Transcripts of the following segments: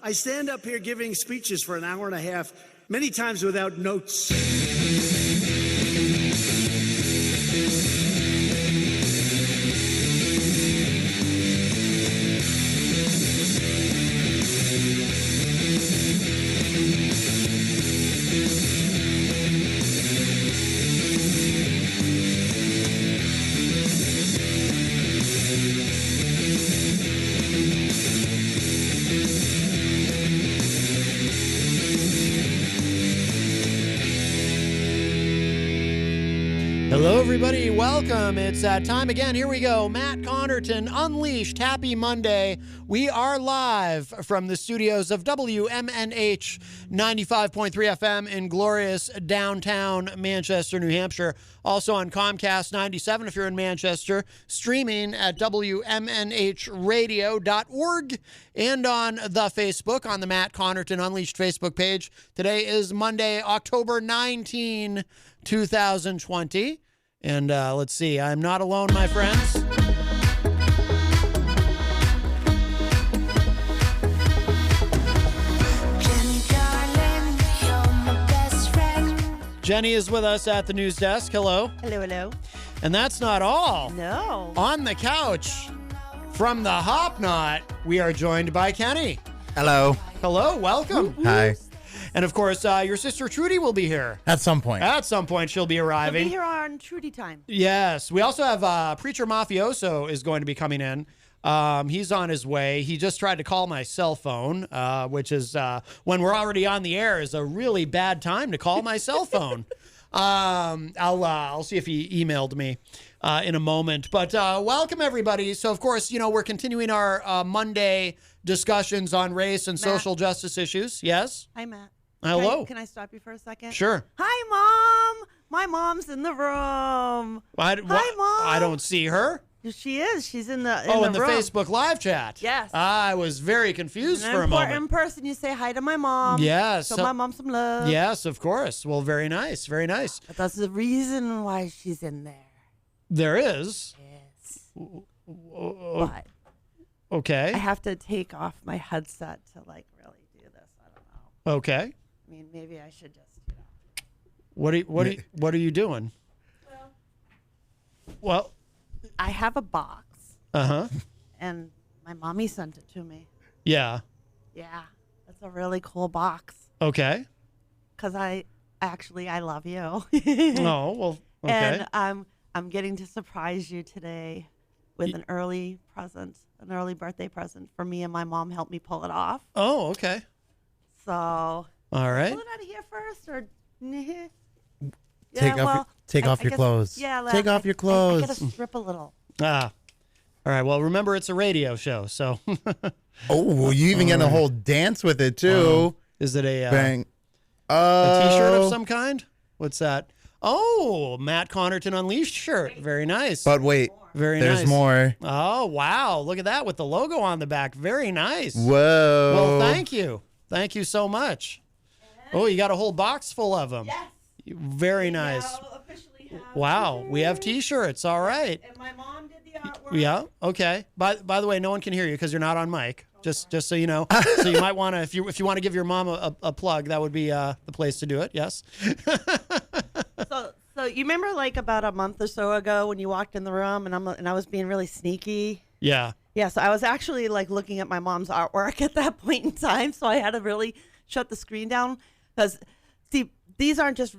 I stand up here giving speeches for an hour and a half, many times without notes. Hello, everybody. Welcome. It's time again. Here we go. Matt Connarton, Unleashed. Happy Monday. We are live from the studios of WMNH 95.3 FM in glorious downtown Manchester, New Hampshire. Also on Comcast 97 if you're in Manchester. Streaming at WMNHradio.org and on the Facebook on the Matt Connarton Unleashed Facebook page. Today is Monday, October 19, 2020. And let's see, I'm not alone, my friends. Jenny, darling, you're my best friend. Jenny is with us at the news desk. Hello. Hello, hello. And that's not all. No. On the couch from the Hop Knot, we are joined by Kenny. Hello. Hello, welcome. Hi. And of course, your sister Trudy will be here. At some point. At some point, she'll be We'll arriving. be here on Trudy time. Yes. We also have Preacher Mafioso is going to be coming in. He's on his way. He just tried to call my cell phone, which is when we're already on the air is a really bad time to call my cell phone. I'll see if he emailed me in a moment. But welcome, everybody. So, of course, we're continuing our Monday discussions on race and social justice issues. Yes? Hi, Matt. Hello. Can I stop you for a second? Sure. Hi, Mom. My mom's in the room. Hi, Mom. I don't see her. She is. She's in the in the room. Facebook live chat. Yes. I was very confused An for a moment. important person. You say hi to my mom. Yes. Show my mom some love. Yes, of course. Well, very nice. Very nice. But that's the reason why she's in there. There is. Yes. Oh, But okay. I have to take off my headset to really do this. I don't know. Okay. I mean, maybe I should just, What are you doing? Well, I have a box, uh-huh. and my mommy sent it to me. Yeah. Yeah, it's a really cool box. Okay. Because I love you. Oh, well, okay. And I'm getting to surprise you today with an early birthday present for me, and my mom helped me pull it off. Oh, okay. So, All right. pull it out of here first, or Take off your clothes. Yeah, Take off your clothes. I gotta strip a little. All right. Well, remember it's a radio show, so Oh, you even get a whole dance with it too. is it a Bang. a T-shirt of some kind? What's that? Oh, Matt Connarton Unleashed shirt. Very nice. But wait, Very there's nice. more. Oh, wow. Look at that with the logo on the back. Very nice. Whoa. Well, thank you. Thank you so much. Oh, you got a whole box full of them. Yes. Very nice. Officially have Wow. We have T-shirts. All right. And my mom did the artwork. Yeah. Okay. By the way, no one can hear you because you're not on mic. Just so you know. So you might want to, if you want to give your mom a plug, that would be the place to do it. Yes. So you remember about a month or so ago when you walked in the room and I was being really sneaky? Yeah. Yeah, so I was actually looking at my mom's artwork at that point in time, so I had to really shut the screen down because see, these aren't just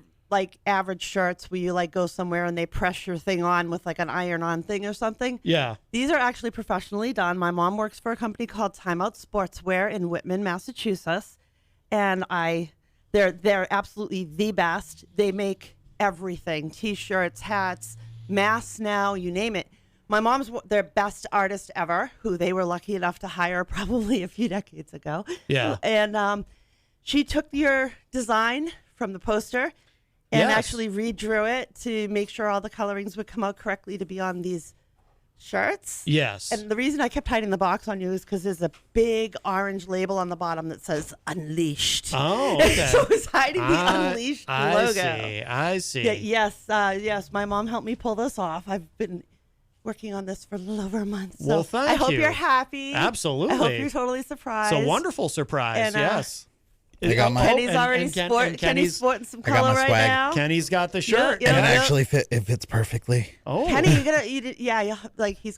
average shirts where you go somewhere and they press your thing on with an iron-on thing or something. Yeah. These are actually professionally done. My mom works for a company called Time Out Sportswear in Whitman, Massachusetts, and they're absolutely the best. They make everything: T-shirts, hats, masks. Now you name it. My mom's their best artist ever, who they were lucky enough to hire probably a few decades ago. Yeah. And she took your design from the poster and Yes. actually redrew it to make sure all the colorings would come out correctly to be on these shirts. Yes. And the reason I kept hiding the box on you is because there's a big orange label on the bottom that says Unleashed. Oh, okay. So it's hiding the Unleashed logo. I see. Yeah, yes. My mom helped me pull this off. working on this for a little over a month. So Well, thank I hope you. you're happy. Absolutely. I hope you're totally surprised. It's a wonderful surprise. And, yes. I got my- Kenny's already and Kenny's sporting some I got color my right swag. now. Kenny's got the shirt. Yeah, And it yeah. actually it fits perfectly. Oh, Kenny, he's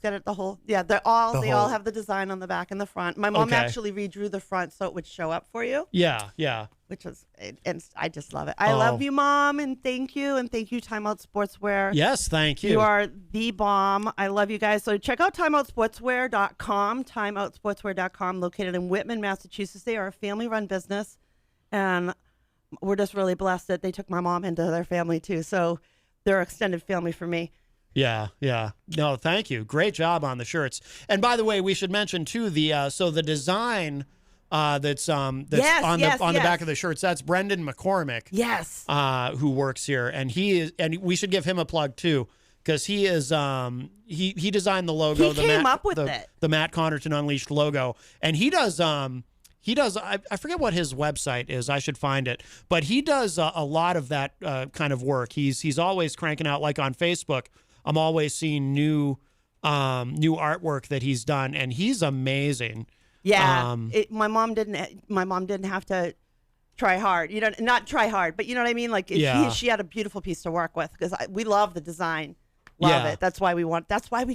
got it the whole. Yeah, they all have the design on the back and the front. My mom Okay. actually redrew the front so it would show up for you, yeah. which was, and I just love it. I Oh. love you, Mom, and thank you, Time Out Sportswear. Yes, thank you. You are the bomb. I love you guys. So check out timeoutsportswear.com, timeoutsportswear.com, located in Whitman, Massachusetts. They are a family-run business, and we're just really blessed that they took my mom into their family too. So they're extended family for me. Yeah. No, thank you. Great job on the shirts. And by the way, we should mention too the design that's on the back of the shirts. That's Brendan McCormick. Yes. Who works here, and we should give him a plug too, because he is he designed the logo. He came up with it. The Matt Connarton Unleashed logo, and he does I forget what his website is. I should find it, but he does a lot of that kind of work. He's always cranking out, like on Facebook. I'm always seeing new artwork that he's done, and he's amazing. Yeah, my mom didn't have to try hard. Not try hard, but you know what I mean. Like she had a beautiful piece to work with because we love the design, love it. That's why we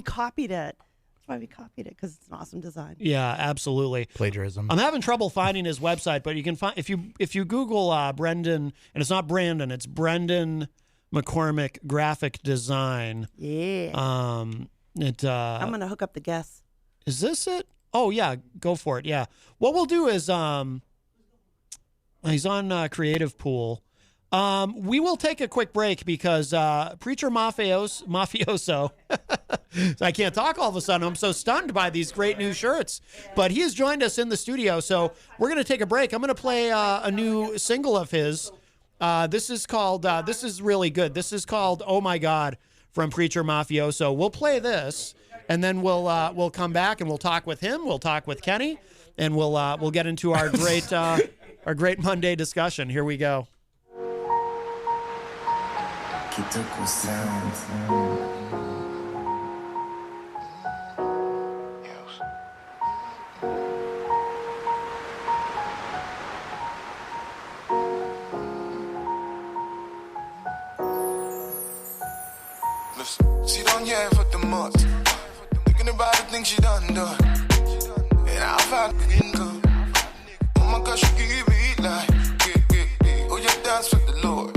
copied it. That's why we copied it, because it's an awesome design. Yeah, absolutely. Plagiarism. I'm having trouble finding his website, but you can find if you Google Brendan, and it's not Brandon, it's Brendan McCormick Graphic Design. Yeah. I'm gonna hook up the guests. Is this it? Oh yeah, go for it. Yeah. What we'll do is he's on Creative Pool. We will take a quick break because Preacher Mafioso. I can't talk all of a sudden. I'm so stunned by these great new shirts. But he has joined us in the studio, so we're going to take a break. I'm going to play a new single of his. This is called. This is really good. This is called "Oh My God" from Preacher Mafioso. We'll play this, and then we'll come back and we'll talk with him. We'll talk with Kenny, and we'll get into our great Monday discussion. Here we go. Kitoko sound. Listen, she done yeah for the months. Thinking about the things she done. And I've had income. Oh my gosh, you give me like, oh yeah, dance for the Lord.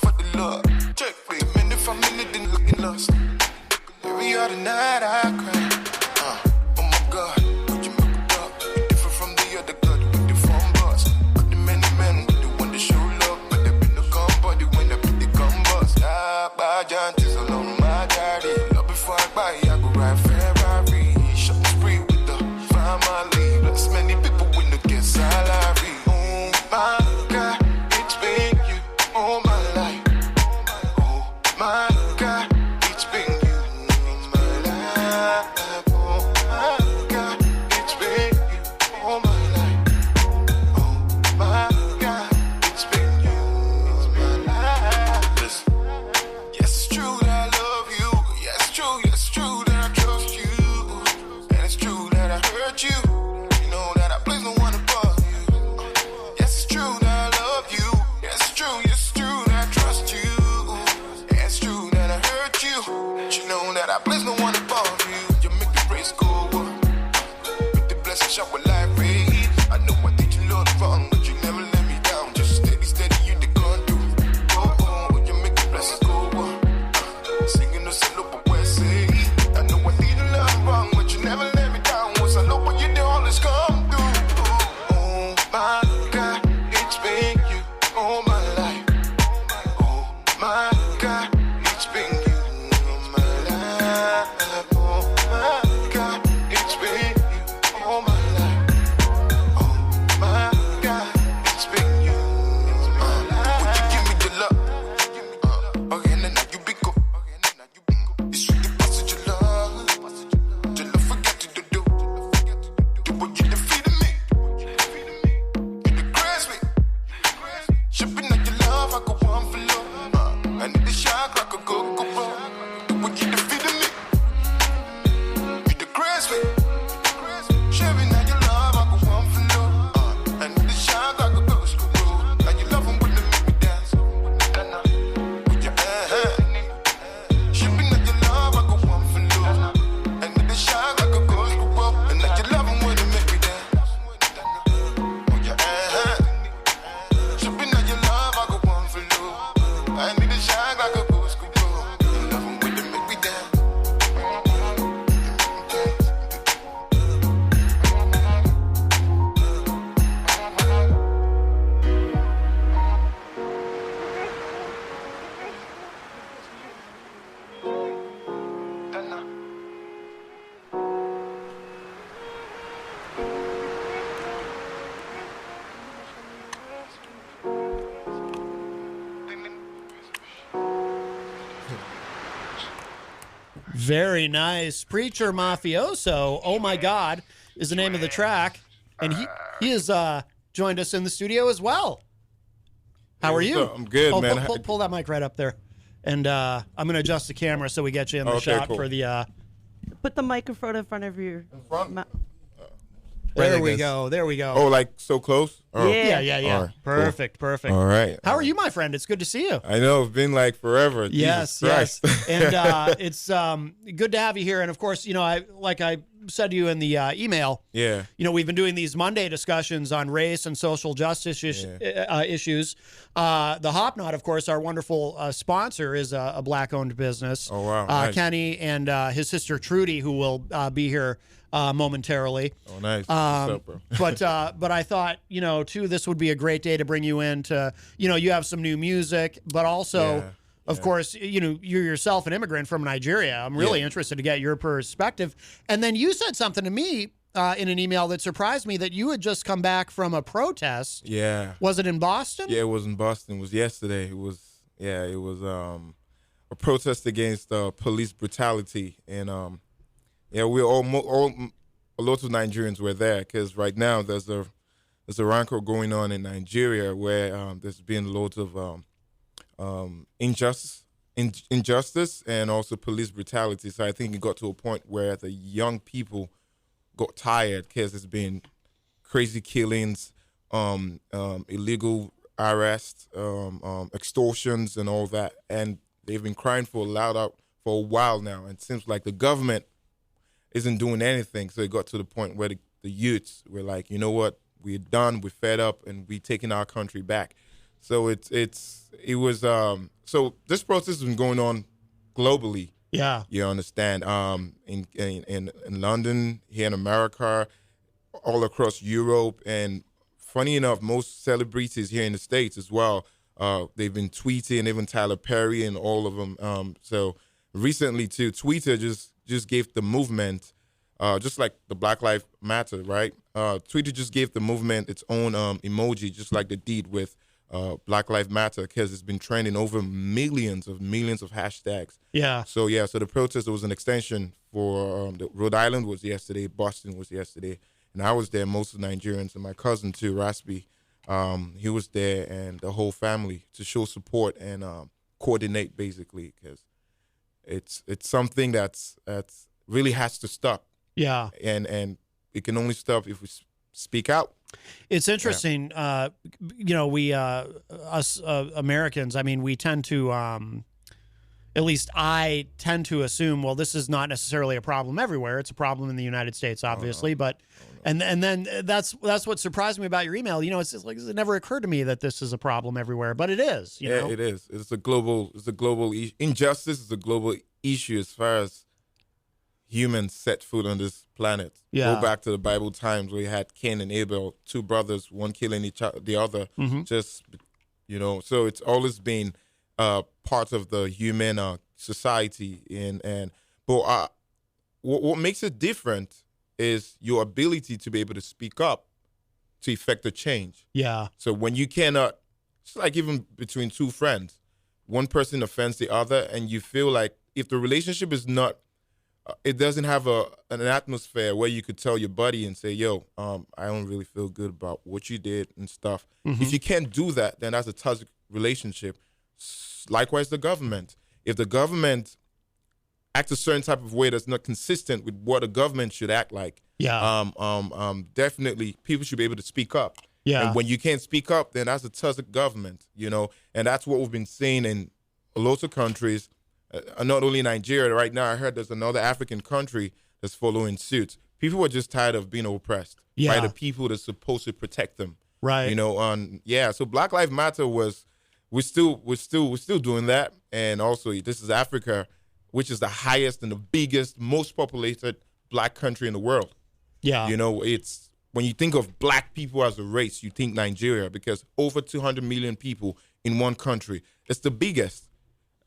For the Lord. Check me, man, the family didn't look in lust. Every other night I cry. Oh my God, could you make it up? You different from the other girl with the phone bus. Got the many men with the one that show love, but there be no company when I put the gun bus. By Jantis along my daddy. Love before I buy, I go ride Ferrari. Shopping spree with the family. Plus many people with no get salary. Oh my God, it's been you all my life. Oh my God, it's been you all my life. Oh my God, it's been you all my life. Oh my God, it's been you all my life. Listen, yes, it's true that I love you. Yes, it's true that I trust you. And it's true that I hurt you. You know that I please no one above you. Yes, it's true that I love you. Yes, it's true that I trust you. It's true that I hurt you. But you know that I please no one above you. You make the race go up. With the blessing shower like rain. I know I did you lot wrong, but you never let me down. Just steady, you the gun do. Oh, you make the blessings go up. Singing the solo but where say. I know I did a lot wrong, but you never let me down. Was I know when you do all this come through. Oh my God, it's been you all my life. Oh my God, it's been you all my life. Oh my God, it's been you all my life. Oh my God, it's been you all my life. Would you give me your love? Okay, now you be cool. It's really passage your love. Your love forget to do. Do what you defeated me. You disgrace me. Shipping out your love, I go one for love. I need the shock, I could go, bro. Do what you defeated Very nice. Preacher Mafioso, Oh My God, is the name of the track. And he has joined us in the studio as well. How are you? I'm good, man. Pull that mic right up there. And I'm going to adjust the camera so we get you in the shot cool. for the... Put the microphone in front of your. There we go. There we go. Oh, like so close? Oh. Yeah. All right, Perfect. All right. How are you, my friend? It's good to see you. I know, it's been like forever. Yes. Jesus Christ. And it's good to have you here. And of course, I said to you in the email, Yeah. we've been doing these Monday discussions on race and social justice issues. The Hop Knot, of course, our wonderful sponsor, is a black-owned business. Oh, wow. Nice. Kenny and his sister Trudy, who will be here momentarily. Oh, nice. What's up, bro? But I thought, too, this would be a great day to bring you in to, you have some new music, but also... Yeah. Of course, you're yourself an immigrant from Nigeria. I'm really interested to get your perspective. And then you said something to me in an email that surprised me, that you had just come back from a protest. Yeah. Was it in Boston? Yeah, it was in Boston. It was yesterday. It was a protest against police brutality. And we all a lot of Nigerians were there, because right now there's a rancor going on in Nigeria where there's been loads of injustice and also police brutality. So I think it got to a point where the young people got tired, because it's been crazy killings, illegal arrests, extortions, and all that. And they've been crying for a while now. And it seems like the government isn't doing anything. So it got to the point where the youths were like, you know what, we're done, we're fed up, and we're taking our country back. So so this process has been going on globally. Yeah. You understand? In London, here in America, all across Europe, and funny enough, most celebrities here in the States as well. They've been tweeting, even Tyler Perry and all of them. So recently too, Twitter just gave the movement, just like the Black Lives Matter, right? Twitter just gave the movement its own emoji, just like they did with Black Lives Matter, because it's been trending over millions of hashtags. Yeah. So the protest was an extension for Rhode Island was yesterday, Boston was yesterday, and I was there. Most of the Nigerians, and my cousin too, Raspi, he was there, and the whole family, to show support and coordinate, basically, because it's something that's really has to stop. Yeah. And it can only stop if we speak out. It's interesting. We us Americans, I mean, we tend to, at least I tend to assume, well, this is not necessarily a problem everywhere. It's a problem in the United States, obviously. But and then that's what surprised me about your email. It's just like, it never occurred to me that this is a problem everywhere, but it is. You know? It is. It's a global injustice is a global issue as far as humans set foot on this planet. Yeah. Go back to the Bible times where you had Cain and Abel, two brothers, one killing the other. Mm-hmm. So it's always been part of the human society. But what makes it different is your ability to be able to speak up to effect a change. Yeah. So when you cannot, it's like even between two friends, one person offends the other, and you feel like if the relationship is not, it doesn't have an atmosphere where you could tell your buddy and say, yo, I don't really feel good about what you did and stuff. Mm-hmm. If you can't do that, then that's a toxic relationship. Likewise, the government. If the government acts a certain type of way that's not consistent with what a government should act like, definitely people should be able to speak up. Yeah. And when you can't speak up, then that's a toxic government, and that's what we've been seeing in lots of countries. Not only Nigeria, right now I heard there's another African country that's following suit. People are just tired of being oppressed by the people that's supposed to protect them. Right. So Black Lives Matter we're still doing that. And also this is Africa, which is the highest and the biggest, most populated black country in the world. Yeah. It's when you think of black people as a race, you think Nigeria, because over 200 million people in one country. It's the biggest.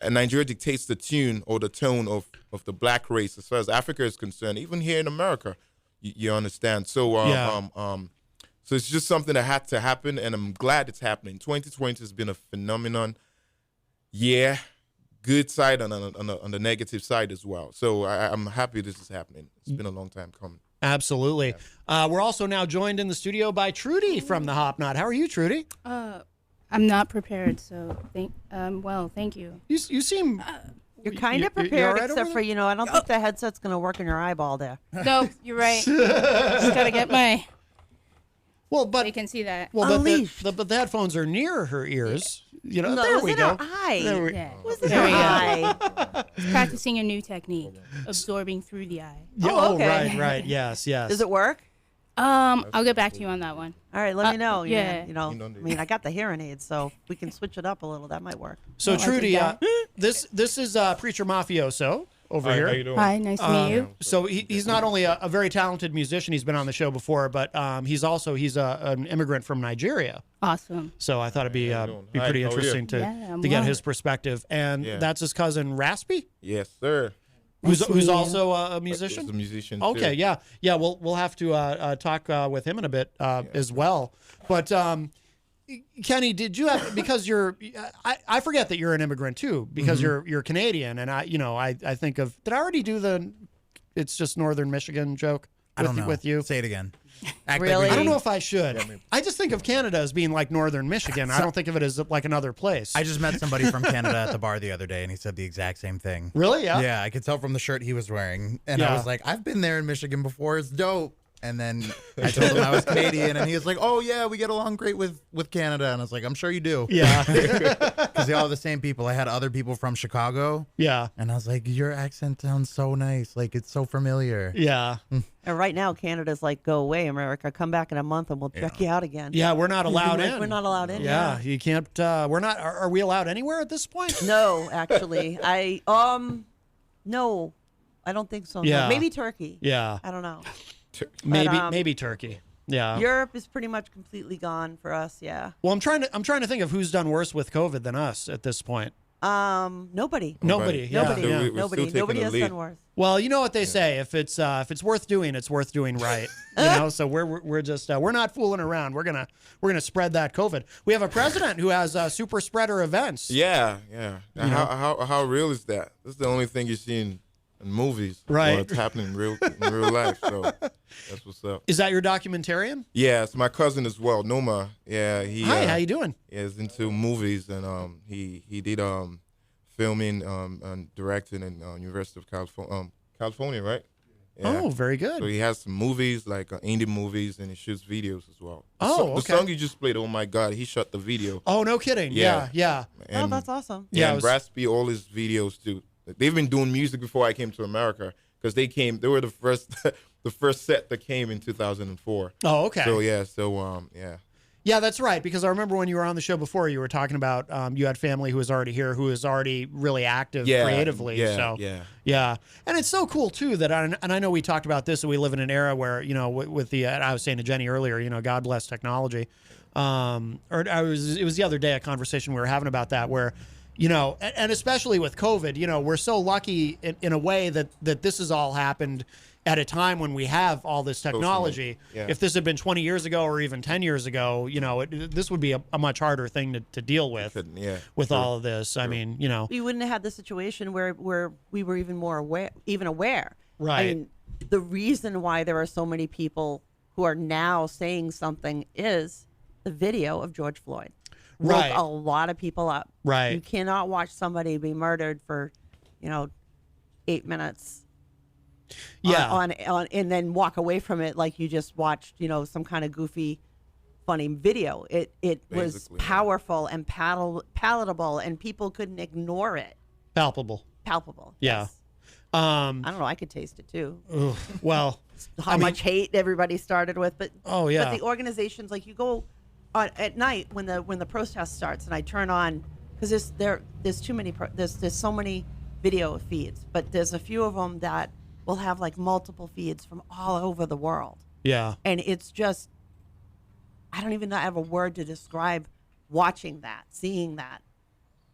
And Nigeria dictates the tune or the tone of the black race as far as Africa is concerned, even here in America, you understand. So so it's just something that had to happen, and I'm glad it's happening. 2020 has been a phenomenon. Yeah, good side and on the negative side as well. So I'm happy this is happening. It's been a long time coming. Absolutely. We're also now joined in the studio by Trudy from the Hop Knot. How are you, Trudy? I'm not prepared, so thank you. You seem You're kind of you're prepared, all right over except for, I don't think the headset's going to work in your eyeball there. No, you're right. Just gotta get my. well, but They can see that. well, but Unleashed. but the headphones are near her ears. No, there it was we in go. her eye. There we- Yeah. It was in There her we go. eye. Practicing a new technique, absorbing through the eye. Yeah, Oh, okay. right. Yes. Does it work? I'll get back to you on that one. All right, let me know. yeah. I got the hearing aids, so if we can switch it up a little. That might work. So, I think Trudy, that- this is Preacher Mafioso over here. How you doing? Hi, nice to meet you. So he's not only a very talented musician, he's been on the show before, but he's an immigrant from Nigeria. Awesome. So I thought it'd be How you doing? be Hi, pretty how are you? interesting to Yeah, I'm to get well. his perspective. And Yeah. that's his cousin Raspy, Yes, sir. who's also a musician. He's a musician. Okay, too. yeah. We'll have to talk with him in a bit as well. But Kenny, did you have because you're? I forget that you're an immigrant too because you're Canadian, and I think of did I already do the? It's just Northern Michigan joke. I don't know. With you. Say it again. Act Really? I don't know if I should. I just think of Canada as being like Northern Michigan. I don't think of it as like another place. I just met somebody from Canada at the bar the other day, and he said the exact same thing. really, yeah. Yeah, I could tell from the shirt he was wearing. And Yeah. I was like, I've been there in Michigan before. It's dope. And then I told him I was Canadian, and he was like, oh, yeah, we get along great with Canada. And I was like, I'm sure you do. Yeah, Because they all have the same people. I had other people from Chicago, yeah, and I was like, your accent sounds so nice. Like, it's so familiar. yeah, And right now, Canada's like, go away, America. Come back in a month, and we'll check you out again. yeah. We're not allowed in. We're not allowed in. Yeah, you can't. We're not. Are we allowed anywhere at this point? No, actually, no, I don't think so. No. Yeah. Maybe Turkey. Yeah, I don't know. maybe um, maybe Turkey. Yeah. Europe is pretty much completely gone for us. Yeah. Well, I'm trying to think of who's done worse with COVID than us at this point. Nobody. Nobody. Yeah. Nobody. So yeah. we're still Nobody. taking Nobody the has lead. done worse. Well, you know what they say: if it's worth doing, it's worth doing right. So we're just we're not fooling around. We're gonna spread that COVID. We have a president who has super spreader events. Yeah. How real is that? That's the only thing you see in movies. Right. Well, it's happening in real life. So that's what's up. Is that your documentarian? Yeah, it's my cousin as well, Noma. Yeah, he. Hi, how you doing? is into movies, and he did filming and directing in University of California, right? Yeah. Oh, very So good. he has some movies like indie movies, and he shoots videos as well. Oh, The okay. song you just played, oh my God, he shot the video. Oh, no kidding. Yeah, Yeah. yeah. And, Oh, that's awesome. Yeah, Yeah, it and was- Raspy, all his videos too. They've been doing music before I came to America because they were the first the first set that came in 2004. Oh, okay. So yeah. Yeah, that's right. Because I remember when you were on the show before, you were talking about you had family who was already here, who was already really active Yeah, creatively. yeah, so yeah. and it's so cool too that and I know we talked about this. That we live in an era where with the I was saying to Jenny earlier, God bless technology. It was the other day a conversation we were having about that where. And especially with COVID, we're so lucky in a way that this has all happened at a time when we have all this technology. Yeah. If this had been 20 years ago or even 10 years ago, this would be a much harder thing to deal with Yeah, with true. all of this. I mean, We wouldn't have had the situation where we were even more aware. Right. I mean, the reason why there are so many people who are now saying something is the video of George Floyd. Woke Right. a lot of people up. Right. You cannot watch somebody be murdered for, 8 minutes. Yeah. On and then walk away from it like you just watched, some kind of goofy, funny video. It was Basically, yeah. powerful and palatable, and people couldn't ignore it. palpable. Palpable. Yeah. Yes. I don't know. I could taste it too. Well, How much hate everybody started with, but Oh, yeah. But the organizations, like you go on at night when the protest starts, and I turn on because there's too many there's so many video feeds, but there's a few of them that will have like multiple feeds from all over the world, yeah. and it's just I don't even have a word to describe watching that, seeing that.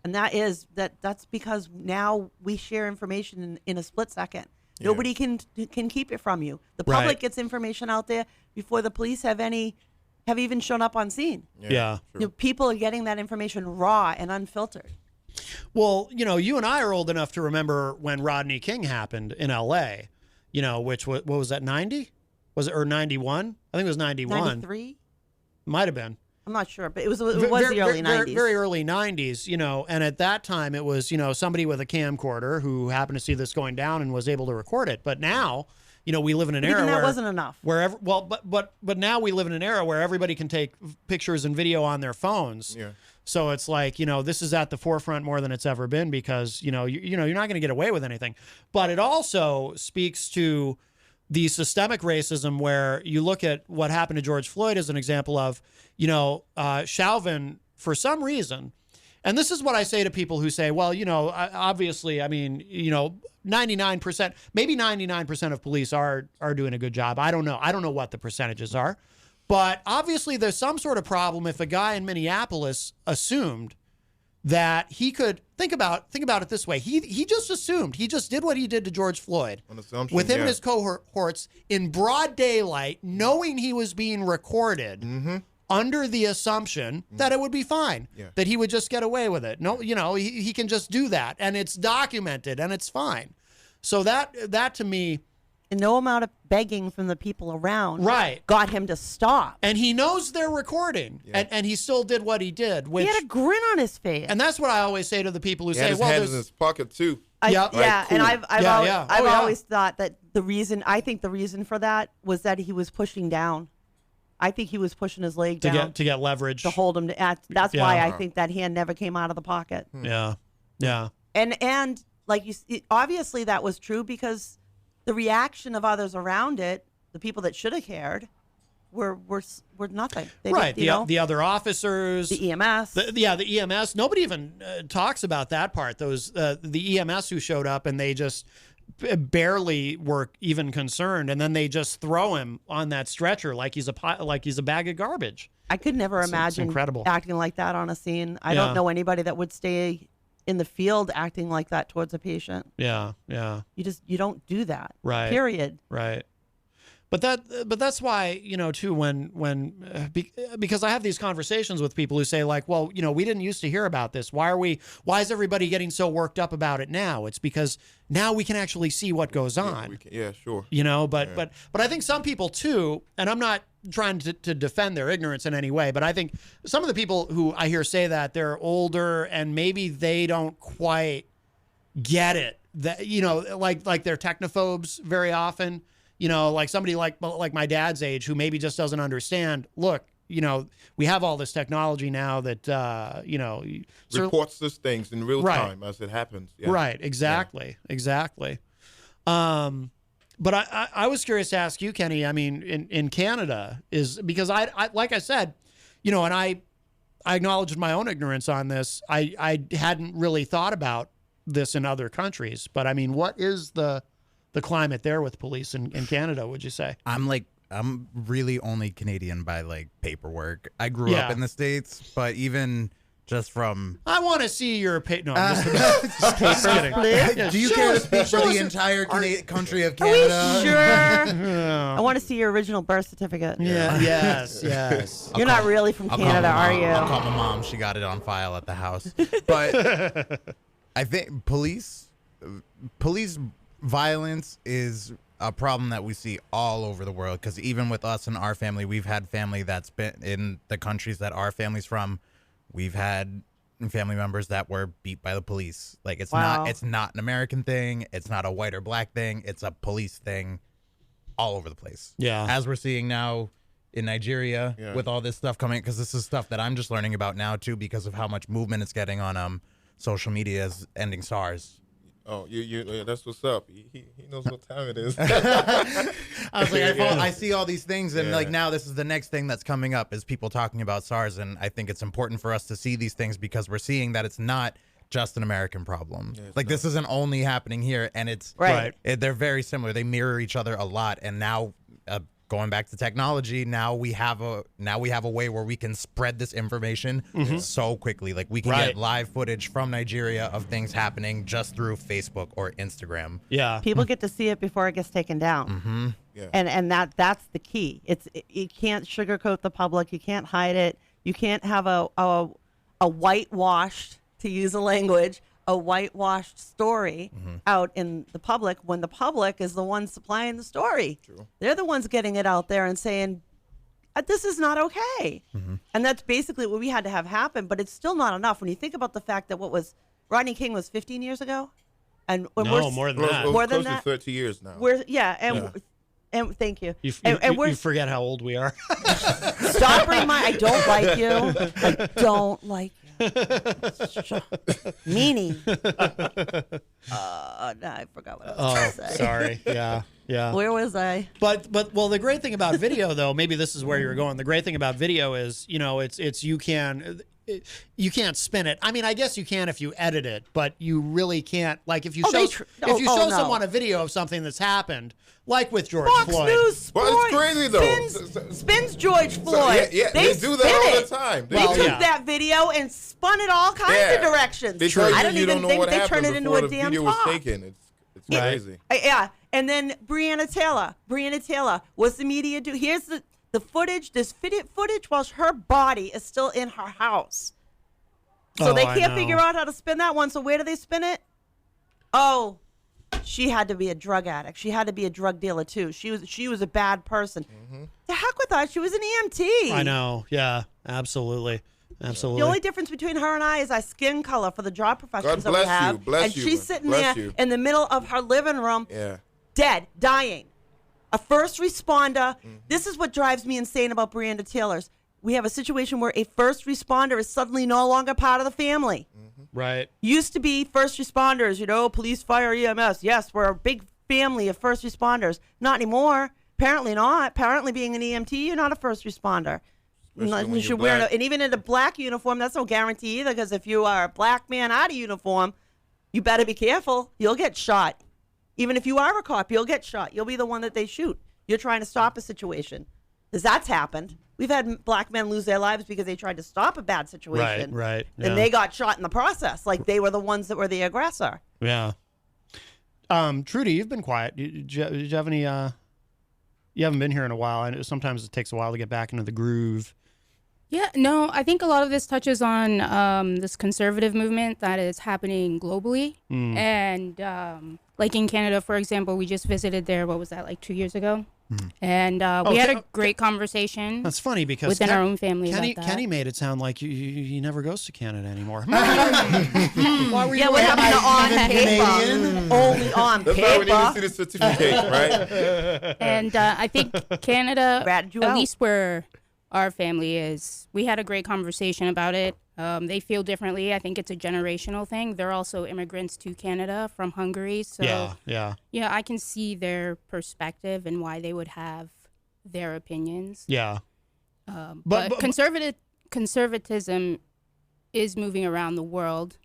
And that's because now we share information in a split second. Yeah. Nobody can keep it from you. The Right. public gets information out there before the police have even shown up on scene. Yeah. True. People are getting that information raw and unfiltered. Well, you and I are old enough to remember when Rodney King happened in L.A., which what was that, 90? Was it, or 91? I think it was 91. 93? Might have been. I'm not sure, but it was the early 90s. Very early 90s, and at that time it was, somebody with a camcorder who happened to see this going down and was able to record it. But now, we live in an era that where wasn't enough. But now we live in an era where everybody can take pictures and video on their phones. Yeah. So it's like, this is at the forefront more than it's ever been because, you're not going to get away with anything. But it also speaks to the systemic racism where you look at what happened to George Floyd as an example of, Chauvin, for some reason, and this is what I say to people who say, well, obviously, 99%, maybe 99% of police are doing a good job. I don't know. I don't know what the percentages are. But obviously there's some sort of problem if a guy in Minneapolis assumed that he could think about it this way. He just assumed. He just did what he did to George Floyd with him and his cohorts in broad daylight, knowing he was being recorded under the assumption that it would be fine, that he would just get away with it. No, he can just do that, and it's documented, and it's fine. So that to me. And no amount of begging from the people around got him to stop. And he knows they're recording, and he still did what he did. Which, he had a grin on his face. And that's what I always say to the people who he say, had his hand in his pocket too. And I've always thought that the reason for that was that he was pushing down. I think he was pushing his leg down to get leverage, to hold him to act. That's why I think that hand never came out of the pocket. Yeah. And like obviously that was true because the reaction of others around it, the people that should have cared, were nothing. They the other officers, the EMS, the EMS. Nobody even talks about that part. Those the EMS who showed up and they just barely were even concerned, and then they just throw him on that stretcher like he's a bag of garbage. I could never imagine incredible. acting like that on a scene. I don't know anybody that would stay in the field acting like that towards a patient. Yeah. You don't do that. Right. Period. Right. But that's why, too, because I have these conversations with people who say like, well, we didn't used to hear about this. Why is everybody getting so worked up about it now? It's because now we can actually see what goes on. Yeah, sure. But I think some people too, and I'm not trying to defend their ignorance in any way, but I think some of the people who I hear say that, they're older and maybe they don't quite get it. That, like they're technophobes very often. Like somebody like my dad's age who maybe just doesn't understand. Look, we have all this technology now that, reports these things in real time as it happens. Yeah. Right. Exactly. But I was curious to ask you, Kenny, I mean, in Canada is because I like I said, and I acknowledged my own ignorance on this. I hadn't really thought about this in other countries, but I mean, what is the climate there with police in Canada, would you say? I'm really only Canadian by paperwork. I grew up in the States, but even just from... I want to see your... No, I'm just kidding. Do you care to speak for the entire country of Canada? Are we sure? I want to see your original birth certificate. Yeah. Yes. You're not really from Canada, are you? I'll call my mom. She got it on file at the house. But I think police violence is a problem that we see all over the world, because even with us and our family, we've had family that's been in the countries that our family's from. We've had family members that were beat by the police. It's not an American thing. It's not a white or black thing. It's a police thing all over the place. Yeah. As we're seeing now in Nigeria with all this stuff coming, because this is stuff that I'm just learning about now too, because of how much movement it's getting on social media as ending SARS. Oh, that's what's up. He knows what time it is. I was like, I see all these things, and now this is the next thing that's coming up is people talking about SARS, and I think it's important for us to see these things because we're seeing that it's not just an American problem. Yeah, this isn't only happening here, and it's they're very similar. They mirror each other a lot, and now going back to technology, now we have a way where we can spread this information so quickly. We can get live footage from Nigeria of things happening just through Facebook or Instagram. Yeah, people get to see it before it gets taken down. Mm-hmm. Yeah. And that's the key. You can't sugarcoat the public. You can't hide it. You can't have a whitewashed, to use a language, a whitewashed story out in the public when the public is the one supplying the story. True. They're the ones getting it out there and saying, this is not okay. And that's basically what we had to have happen, but it's still not enough when you think about the fact that Rodney King was 15 years ago. And when No, more than that. More than close that? to 30 years now. And thank you. You we're forget how old we are. stop I don't like you. I don't like you. Meanie. No, I forgot what I was going to say. Sorry. Yeah. Where was I? But the great thing about video, though, maybe this is where you're going. The great thing about video is, it's you can't spin it. I mean, I guess you can if you edit it, but you really can't. Like if you show someone a video of something that's happened, like with George Fox Floyd. News Sports Well, it's crazy though. spins George Floyd. They do that all the time. They took that video and spun it all kinds of directions. They tell I don't you even don't know think what they happened turned it into before a the damn video was talk. taken. It's crazy. Yeah, and then Breonna Taylor. What's the media do? Here's the footage. There's footage while her body is still in her house. So they can't figure out how to spin that one. So where do they spin it? Oh, she had to be a drug addict. She had to be a drug dealer too. She was a bad person. The heck with her. She was an EMT. I know. Yeah, absolutely. The only difference between her and I is our skin color for the job professions that we have. Bless and you. she's sitting there in the middle of her living room, dead, dying. A first responder. This is what drives me insane about Breonna Taylor's. We have a situation where a first responder is suddenly no longer part of the family. Right. Used to be first responders, police, fire, EMS. Yes, we're a big family of first responders. Not anymore. Apparently not. Apparently being an EMT, you're not a first responder. You should wear and even in a black uniform, that's no guarantee either, because if you are a black man out of uniform, you better be careful. You'll get shot. Even if you are a cop, you'll get shot. You'll be the one that they shoot. You're trying to stop a situation. Because that's happened. We've had black men lose their lives because they tried to stop a bad situation. Right. And they got shot in the process. Like they were the ones that were the aggressor. Yeah. Trudy, you've been quiet. Did you have any, you haven't been here in a while. I know sometimes it takes a while to get back into the groove. Yeah, no, I think a lot of this touches on this conservative movement that is happening globally. And like in Canada, for example, we just visited there, what was that, like 2 years ago? And we had a great conversation. That's funny because within our own family about that. Kenny made it sound like he never goes to Canada anymore. Why were you what happened to on paper? Only on That's why we need to paper. see the certificate, right? And I think Canada, Ratted you at out. least where our family is, we had a great conversation about it. They feel differently. I think it's a generational thing. They're also immigrants to Canada from Hungary. So yeah, I can see their perspective and why they would have their opinions. Yeah. But conservatism is moving around the world.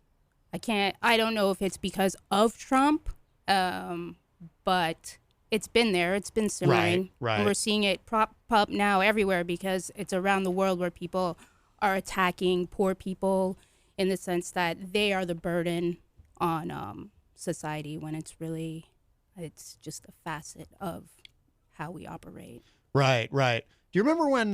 I don't know if it's because of Trump, but it's been there. It's been simmering. Right. And we're seeing it pop up now everywhere because it's around the world where people are attacking poor people in the sense that they are the burden on society when it's just a facet of how we operate. Right. Do you remember when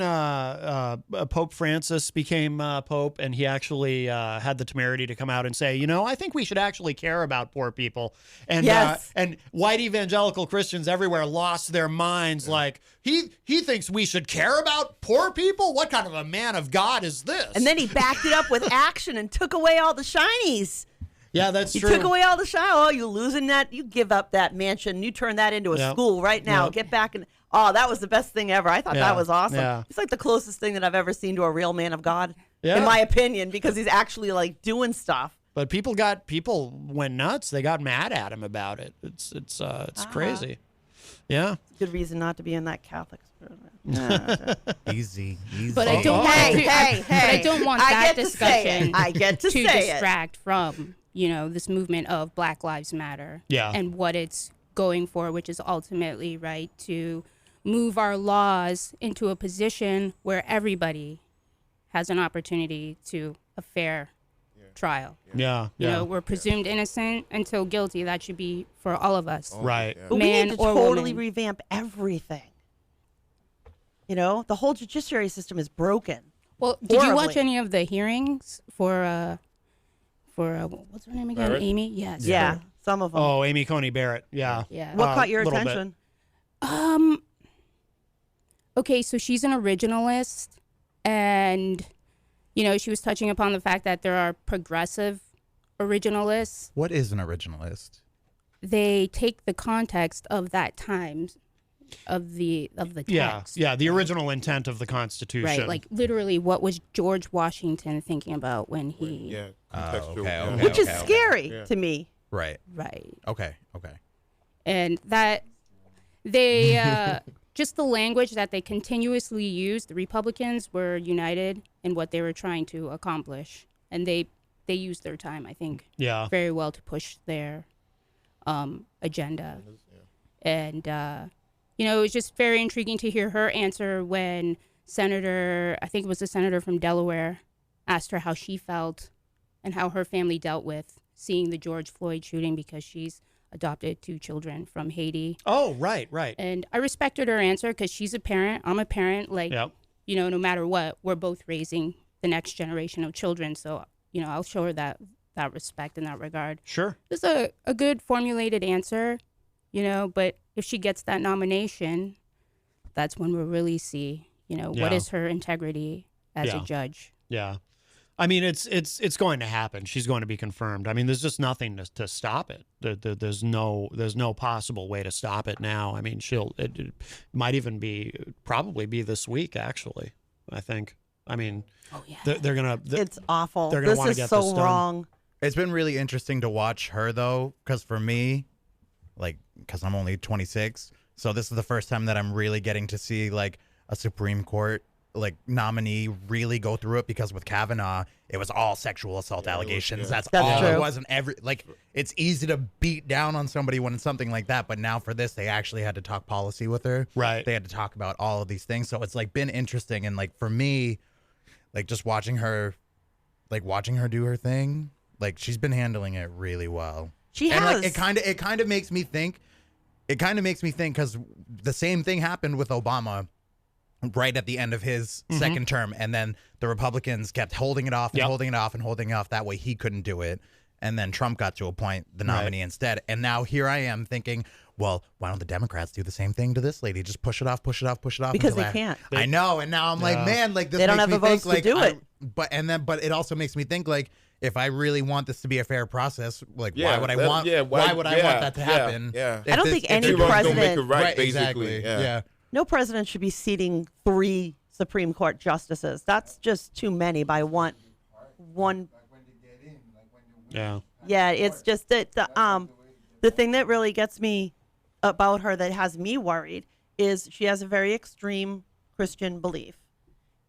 Pope Francis became Pope and he actually had the temerity to come out and say, I think we should actually care about poor people. And and white evangelical Christians everywhere lost their minds. Like, he thinks we should care about poor people? What kind of a man of God is this? And then he backed it up with action and took away all the shinies. Yeah, that's true. You took away all the shine. Oh, you losing that? You give up that mansion. You turn that into a school right now. Get back in. Oh, that was the best thing ever. I thought that was awesome. Yeah. It's like the closest thing that I've ever seen to a real man of God, in my opinion, because he's actually like doing stuff. But people went nuts. They got mad at him about it. It's crazy. Yeah. Good reason not to be in that Catholic spirit. Easy. But I don't I don't want that discussion I get to to say distract from, this movement of Black Lives Matter. Yeah. And what it's going for, which is ultimately, right, to move our laws into a position where everybody has an opportunity to a fair trial. Yeah. We're presumed innocent until guilty. That should be for all of us. Right. But we Man need to or totally woman. revamp everything. The whole judiciary system is broken. Well, did you watch Horribly. any of the hearings for for what's her name again? Barrett? Amy. Yes. Yeah, some of them. Oh, Amy Coney Barrett. Yeah. Yeah. What caught your little bit. attention? Okay, so she's an originalist, and she was touching upon the fact that there are progressive originalists. What is an originalist? They take the context of that time of the text. Yeah, the original intent of the Constitution. Right, like literally what was George Washington thinking about when he Yeah, contextual. yeah. Which is scary to me. Right. right. Okay. And that they just the language that they continuously used, the Republicans were united in what they were trying to accomplish, and they used their time, I think, very well to push their agenda. And it was just very intriguing to hear her answer when I think it was a senator from Delaware, asked her how she felt and how her family dealt with seeing the George Floyd shooting, because she's adopted 2 children from Haiti. Oh, right. And I respected her answer because she's a parent. I'm a parent. No matter what, we're both raising the next generation of children. So, I'll show her that respect in that regard. Sure. It's a good formulated answer, but if she gets that nomination, that's when we'll really see, what is her integrity as a judge. Yeah. I mean, it's going to happen. She's going to be confirmed. I mean, there's just nothing to stop it. There's no possible way to stop it now. I mean, it might even probably be this week, actually, I think. I mean, they're going to. It's awful. They're going to want to get this done. This is so wrong. It's been really interesting to watch her, though, because for me, because I'm only 26, so this is the first time that I'm really getting to see, a Supreme Court nominee really go through it, because with Kavanaugh it was all sexual assault allegations. That's all true. it was. And it's easy to beat down on somebody when it's something like that, but now for this they actually had to talk policy with her. Right. They had to talk about all of these things, so it's been interesting. And for me, just watching her do her thing, she's been handling it really well. She and has. It kind of makes me think because the same thing happened with Obama right at the end of his second term, and then the Republicans kept holding it off and holding it off and holding it off. That way he couldn't do it, and then Trump got to appoint the nominee instead. And now here I am thinking, well, why don't the Democrats do the same thing to this lady? Just push it off. Because they can't. I know, and now I'm man, this they don't have the votes to do it. But it also makes me think, if I really want this to be a fair process, why would I want that to happen? Yeah. I don't think any Everyone's gonna make president, it right, basically. Exactly. Yeah. no president should be seating 3 Supreme Court justices. That's just too many by one. Yeah. Yeah, it's just that the thing that really gets me about her, that has me worried, is she has a very extreme Christian belief.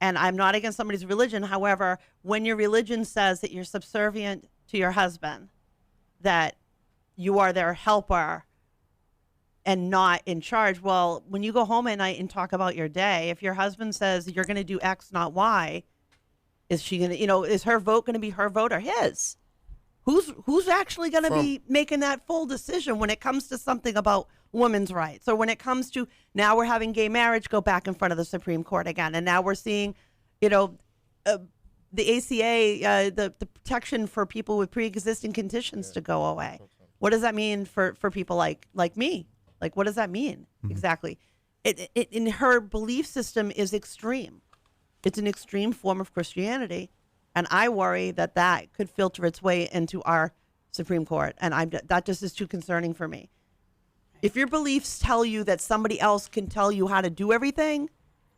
And I'm not against somebody's religion. However, when your religion says that you're subservient to your husband, that you are their helper and not in charge, well, when you go home at night and talk about your day, if your husband says you're going to do X, not Y, is she going to, is her vote going to be her vote or his? Who's actually going to be making that full decision when it comes to something about women's rights, or when it comes to, now we're having gay marriage go back in front of the Supreme Court again, and now we're seeing, the ACA, the protection for people with pre-existing conditions to go away. What does that mean for people like me? What does that mean exactly? In her belief system is extreme. It's an extreme form of Christianity. And I worry that could filter its way into our Supreme Court. And that just is too concerning for me. If your beliefs tell you that somebody else can tell you how to do everything,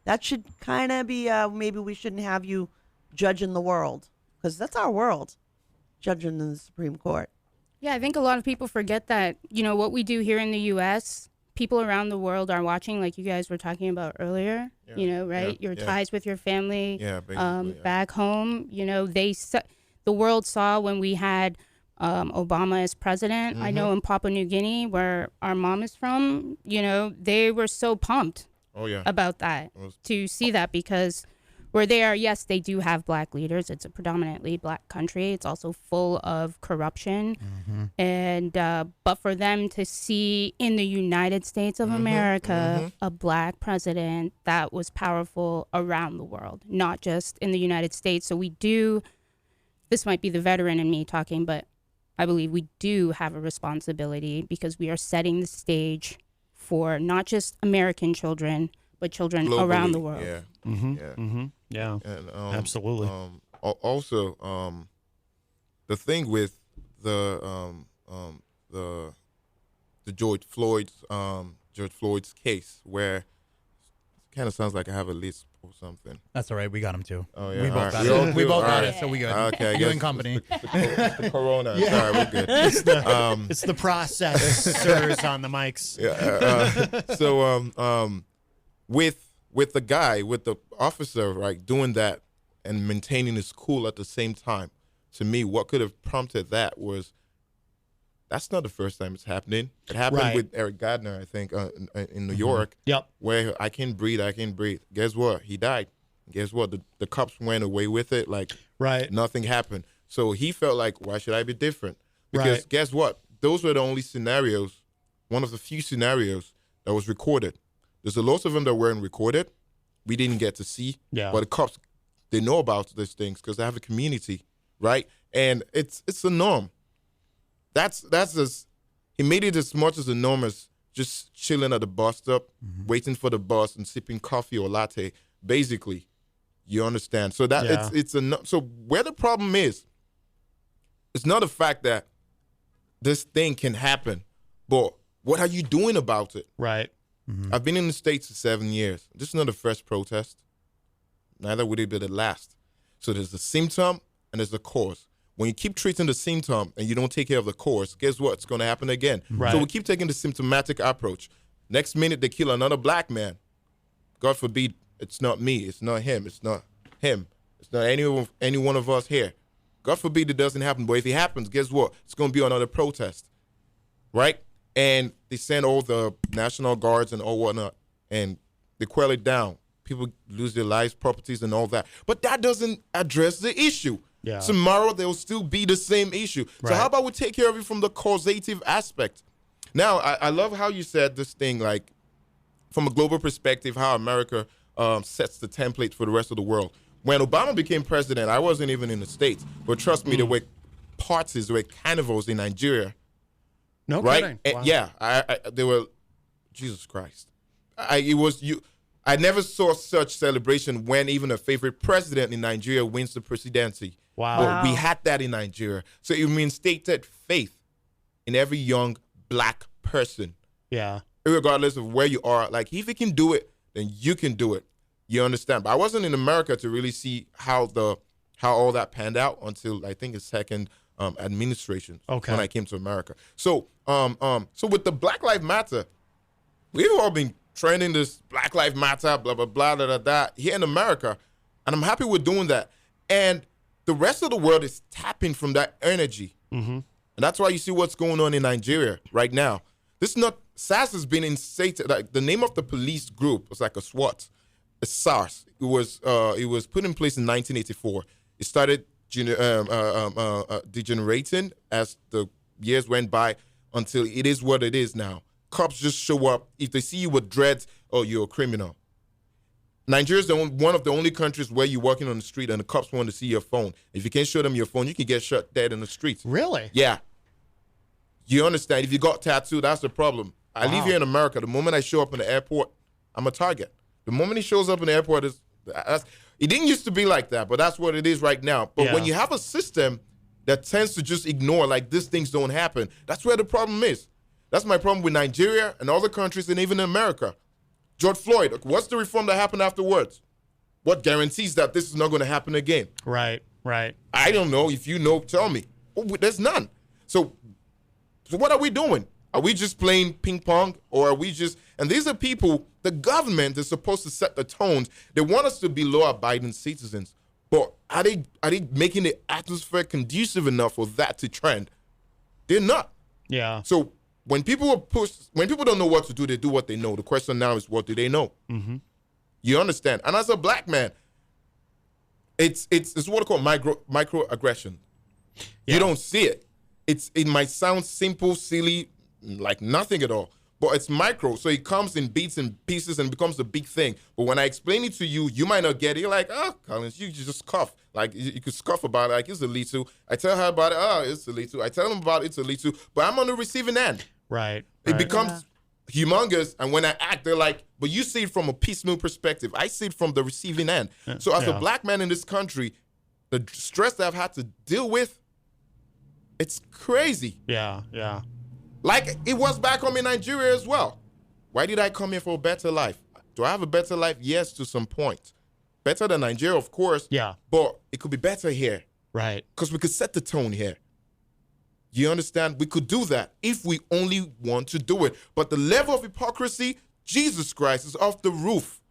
that should kind of be, maybe we shouldn't have you judging the world. Because that's our world, judging in the Supreme Court. Yeah, I think a lot of people forget that, what we do here in the U.S., people around the world are watching, like you guys were talking about earlier, right? Your ties with your family back home, the world saw when we had Obama as president. I know in Papua New Guinea, where our mom is from, they were so pumped about that, to see that, because where they are, yes, they do have black leaders. It's a predominantly black country. It's also full of corruption. And but for them to see in the United States of America a black president, that was powerful around the world, not just in the United States. So we do this might be the veteran in me talking, but I believe we do have a responsibility because we are setting the stage for not just American children, but children Globally, around the world. Yeah. Yeah. And, Absolutely. Also, the thing with the George Floyd's case, where it kind of sounds like I have a list or something. That's all right. We got him too. Oh yeah, We all both right. got it. We do? both All got right. it, so we good. Okay, I You guess in company. the corona. Sorry, we're good. It's the processors on the mics. So with the guy, with the officer, right, doing that and maintaining his cool at the same time, to me, what could have prompted that was that's not the first time it's happening. It happened Right. with Eric Gardner, I think, in New York. Yep. Where I can breathe. Guess what? He died. Guess what? The cops went away with it. Like Right. nothing happened. So he felt like, why should I be different? Because Right. guess what? Those were the only scenarios, one of the few scenarios that was recorded. There's a lot of them that weren't recorded. We didn't get to see. Yeah. But the cops, they know about these things because they have a community, right? And it's a norm. That's as he made it as much as a norm as just chilling at the bus stop, waiting for the bus and sipping coffee or latte. Basically, you understand. So that Yeah. so where the problem is, it's not the fact that this thing can happen, but what are you doing about it? Right. I've been in the States for 7 years. This is not the first protest. Neither would it be the last. So there's the symptom and there's the cause. When you keep treating the symptom and you don't take care of the cause, guess what? It's going to happen again. Right. So we keep taking the symptomatic approach. Next minute, they kill another black man. God forbid, it's not me. It's not him. It's not him. It's not any one of us here. God forbid it doesn't happen. But if it happens, guess what? It's going to be another protest, right? And they send all the National Guards and all whatnot, and they quell it down. People lose their lives, properties, and all that. But that doesn't address the issue. Yeah. Tomorrow, there will still be the same issue. So Right. how about we take care of it from the causative aspect? Now, I love how you said this thing, like, from a global perspective, how America sets the template for the rest of the world. When Obama became president, I wasn't even in the States. But trust me, there were parties, there were carnivals in Nigeria. No Right? kidding. And Wow. yeah, they were, Jesus Christ. I never saw such celebration when even a favorite president in Nigeria wins the presidency. Wow. But we had that in Nigeria. So it reinstated faith in every young black person, Yeah. regardless of where you are. Like, if you can do it, then you can do it. You understand? But I wasn't in America to really see how all that panned out until I think his second administration Okay. when I came to America. So so with the Black Lives Matter, we've all been trending this Black Lives Matter, blah blah blah da da da here in America, and I'm happy we're doing that. And the rest of the world is tapping from that energy, and that's why you see what's going on in Nigeria right now. This is not SAS has been instated. Like, the name of the police group was like a SWAT. It's SARS. It was put in place in 1984. It started degenerating as the years went by until it is what it is now. Cops just show up. If they see you with dreads, oh, you're a criminal. Nigeria is one of the only countries where you're walking on the street and the cops want to see your phone. If you can't show them your phone, you can get shot dead in the streets. Really? Yeah. You understand? If you got tattooed, that's the problem. I live here in America. The moment I show up in the airport, I'm a target. The moment he shows up in the airport, it didn't used to be like that, but that's what it is right now. But when Yeah. you have a system that tends to just ignore, like, these things don't happen, that's where the problem is. That's my problem with Nigeria and other countries and even America. George Floyd, what's the reform that happened afterwards? What guarantees that this is not going to happen again? Right. Right. I don't know. If you know, tell me. Oh, there's none. So what are we doing? Are we just playing ping pong, or are we just? And these are people. The government is supposed to set the tones. They want us to be law-abiding citizens, but are they making the atmosphere conducive enough for that to trend? They're not. Yeah. So when people don't know what to do, they do what they know. The question now is, what do they know? Mm-hmm. You understand? And as a black man, it's what I call microaggression. You don't see it. It might sound simple, silly, like nothing at all. but it's micro. So it comes in bits and pieces and becomes a big thing. But when I explain it to you, you might not get it. You're like, oh, Collins, you just scoff. Like, you could scoff about it, like, it's a little. I tell her about it, oh, it's a little. I tell them about it, it's a little. But I'm on the receiving end. Right. It becomes humongous, and when I act, they're like, but you see it from a piecemeal perspective. I see it from the receiving end. So as a black man in this country, the stress that I've had to deal with, it's crazy. Yeah, yeah. Like it was back home in Nigeria as well. Why did I come here for a better life? Do I have a better life? Yes, to some point. Better than Nigeria, of course. Yeah. But it could be better here. Right. Because we could set the tone here. You understand? We could do that if we only want to do it. But the level of hypocrisy, Jesus Christ, is off the roof.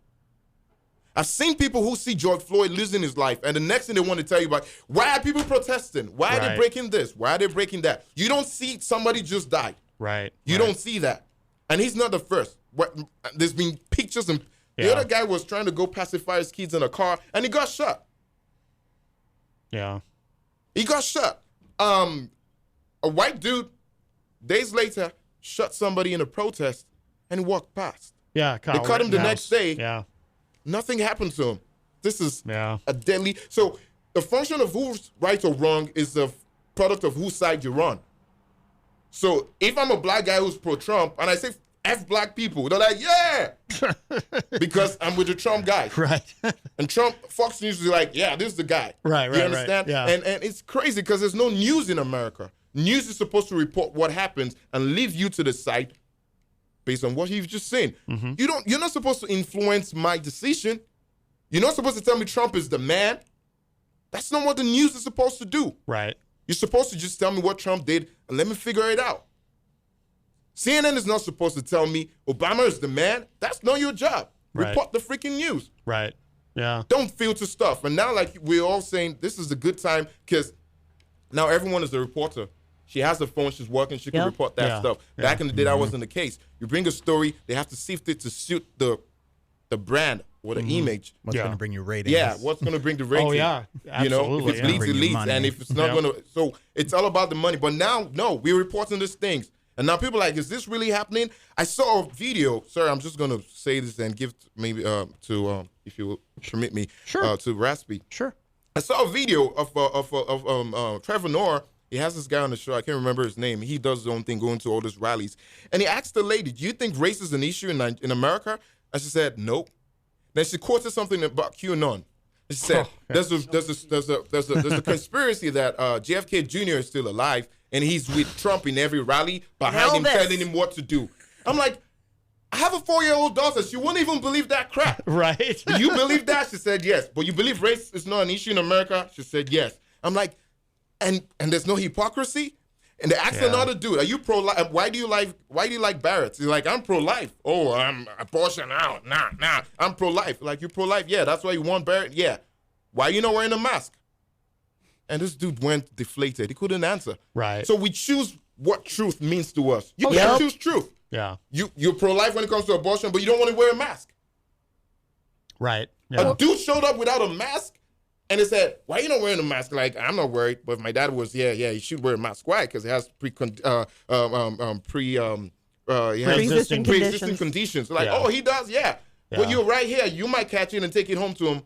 I've seen people who see George Floyd losing his life, and the next thing they want to tell you about, why are people protesting? Why are they breaking this? Why are they breaking that? You don't see somebody just died. Right. You don't see that. And he's not the first. There's been pictures, and the other guy was trying to go pacify his kids in a car, and he got shot. Yeah. He got shot. A white dude, days later, shot somebody in a protest, and he walked past. Yeah. They caught him the next day. Yeah. Nothing happened to him. This is Yeah. a deadly. So the function of who's right or wrong is the product of whose side you're on. So if I'm a black guy who's pro-Trump and I say F black people, they're like, yeah, because I'm with the Trump guy. Right. And Trump, Fox News is like, yeah, this is the guy. Right, You understand? Yeah. And it's crazy because there's no news in America. News is supposed to report what happens and leave you to the side based on what you've just seen. Mm-hmm. You're not supposed to influence my decision. You're not supposed to tell me Trump is the man. That's not what the news is supposed to do. Right. You're supposed to just tell me what Trump did and let me figure it out. CNN is not supposed to tell me Obama is the man. That's not your job. Right. Report the freaking news. Right. Yeah. Don't filter stuff. And now, like, we're all saying this is a good time because now everyone is a reporter. She has a phone. She's working. She can report that stuff. Back in the day, that wasn't the case. You bring a story, they have to sift it to suit the brand or the image. What's going to bring you ratings? Yeah, what's going to bring the ratings? Oh, yeah. You know, Absolutely, if it yeah. leads, Bring it you leads. money. And if it's not going to, so it's all about the money. But now, no, we're reporting these things. And now people are like, is this really happening? I saw a video. Sorry, I'm just going to say this and give maybe to, if you will permit me, to Raspy. Sure. I saw a video of Trevor Noah. He has this guy on the show. I can't remember his name. He does his own thing, going to all these rallies. And he asked the lady, do you think race is an issue in America? And she said, nope. Then she quoted something about QAnon. She said, there's a conspiracy that JFK Jr. is still alive, and he's with Trump in every rally behind him, telling him what to do. I'm like, I have a 4-year-old daughter. She wouldn't even believe that crap. Right. Do you believe that? She said yes. But you believe race is not an issue in America? She said yes. I'm like, and there's no hypocrisy? And they asked another dude, are you pro-life? Why do you like Barrett? He's like, I'm pro-life. Oh, I'm abortion out. Nah. I'm pro-life. Like, you pro-life? Yeah, that's why you want Barrett? Yeah. Why are you not wearing a mask? And this dude went deflated. He couldn't answer. Right. So we choose what truth means to us. You can choose truth. Yeah. You're pro-life when it comes to abortion, but you don't want to wear a mask. Right. Yeah. A dude showed up without a mask, and they said, why you not wearing a mask? Like, I'm not worried, but if my dad was, you should wear a mask. Why? Because it has pre-existing conditions. Like, oh, he does? Yeah. But you're right here. You might catch it and take it home to him.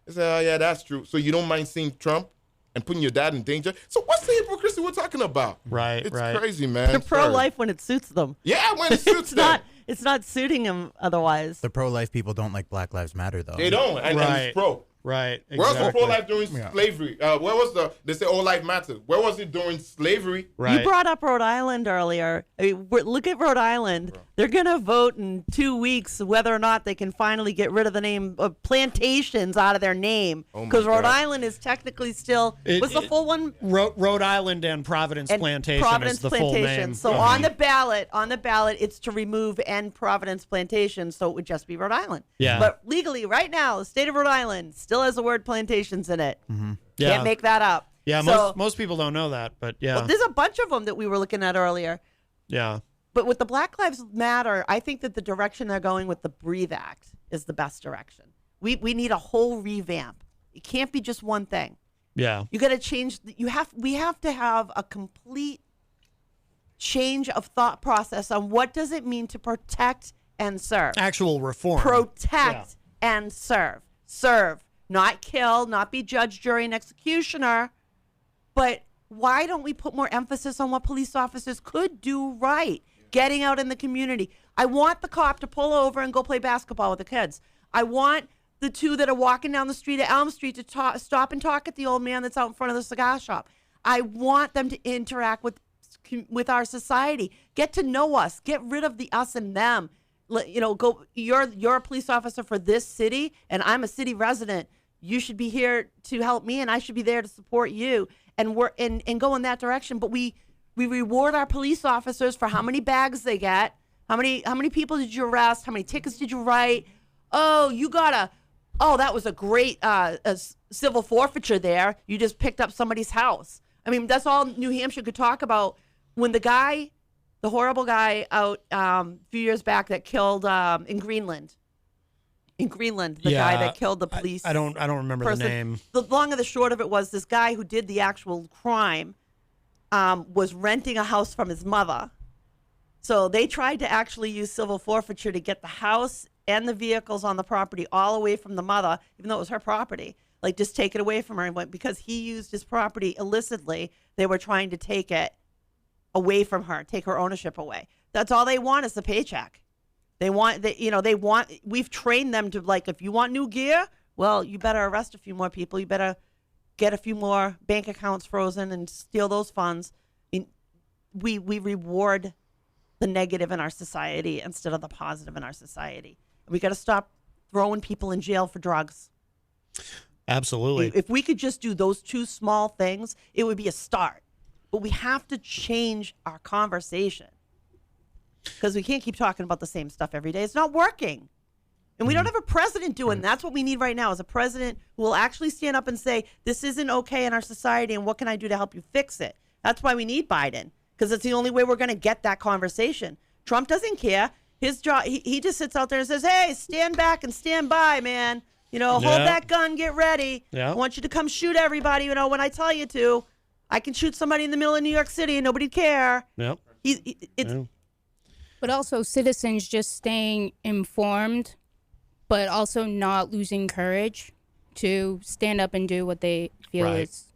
They say, oh, yeah, that's true. So you don't mind seeing Trump and putting your dad in danger? So what's the hypocrisy we're talking about? Right, It's right. crazy, man. They're pro-life when it suits them. Yeah, when it suits them. It's not suiting them otherwise. The pro-life people don't like Black Lives Matter, though. They don't, and it's pro. Right. Exactly. Where was the pro-life during slavery? Where was they say all life matters. Where was it during slavery? Right. You brought up Rhode Island earlier. I mean, look at Rhode Island. They're going to vote in 2 weeks whether or not they can finally get rid of the name of plantations out of their name. Because Rhode Island is technically still, what's the full one? Rhode Island and Providence Plantation is the full name. So on the ballot, it's to remove and Providence Plantation, so it would just be Rhode Island. Yeah. But legally, right now, the state of Rhode Island still has the word plantations in it. Yeah. Can't make that up. Yeah, So- most people don't know that, but yeah. Well, there's a bunch of them that we were looking at earlier. Yeah. But with the Black Lives Matter, I think that the direction they're going with the Breathe Act is the best direction. We need a whole revamp. It can't be just one thing. Yeah. You got to change. We have to have a complete change of thought process on what does it mean to protect and serve. Actual reform. Protect and serve. Serve, not kill, not be judge, jury, and executioner. But why don't we put more emphasis on what police officers could do right? Getting out in the community. I want the cop to pull over and go play basketball with the kids. I want the two that are walking down the street at Elm Street to stop and talk at the old man that's out in front of the cigar shop. I want them to interact with our society. Get to know us. Get rid of the us and them. Go. You're a police officer for this city, and I'm a city resident. You should be here to help me, and I should be there to support you. And we're and go in that direction. But we reward our police officers for how many bags they get. How many people did you arrest? How many tickets did you write? Oh, that was a great civil forfeiture there. You just picked up somebody's house. I mean, that's all New Hampshire could talk about. When the horrible guy out a few years back that killed in Greenland, the guy that killed the police. I don't remember person. the name. The long and the short of it was this guy who did the actual crime was renting a house from his mother. So they tried to actually use civil forfeiture to get the house and the vehicles on the property all away from the mother, even though it was her property. Like, just take it away from her. And because he used his property illicitly, they were trying to take it away from her, take her ownership away. That's all they want is the paycheck. We've trained them to, like, if you want new gear, well, you better arrest a few more people. You better get a few more bank accounts frozen and steal those funds. I mean, we reward the negative in our society instead of the positive in our society. We got to stop throwing people in jail for drugs. Absolutely. If we could just do those two small things, it would be a start. But we have to change our conversation because we can't keep talking about the same stuff every day. It's not working. And we don't have a president doing that's what we need right now is a president who will actually stand up and say, this isn't okay in our society and what can I do to help you fix it? That's why we need Biden, because it's the only way we're going to get that conversation. Trump doesn't care. His job, he just sits out there and says, hey, stand back and stand by, man. Hold that gun, get ready. Yeah. I want you to come shoot everybody, when I tell you to. I can shoot somebody in the middle of New York City and nobody'd care. Yep. But also citizens just staying informed, but also not losing courage to stand up and do what they feel is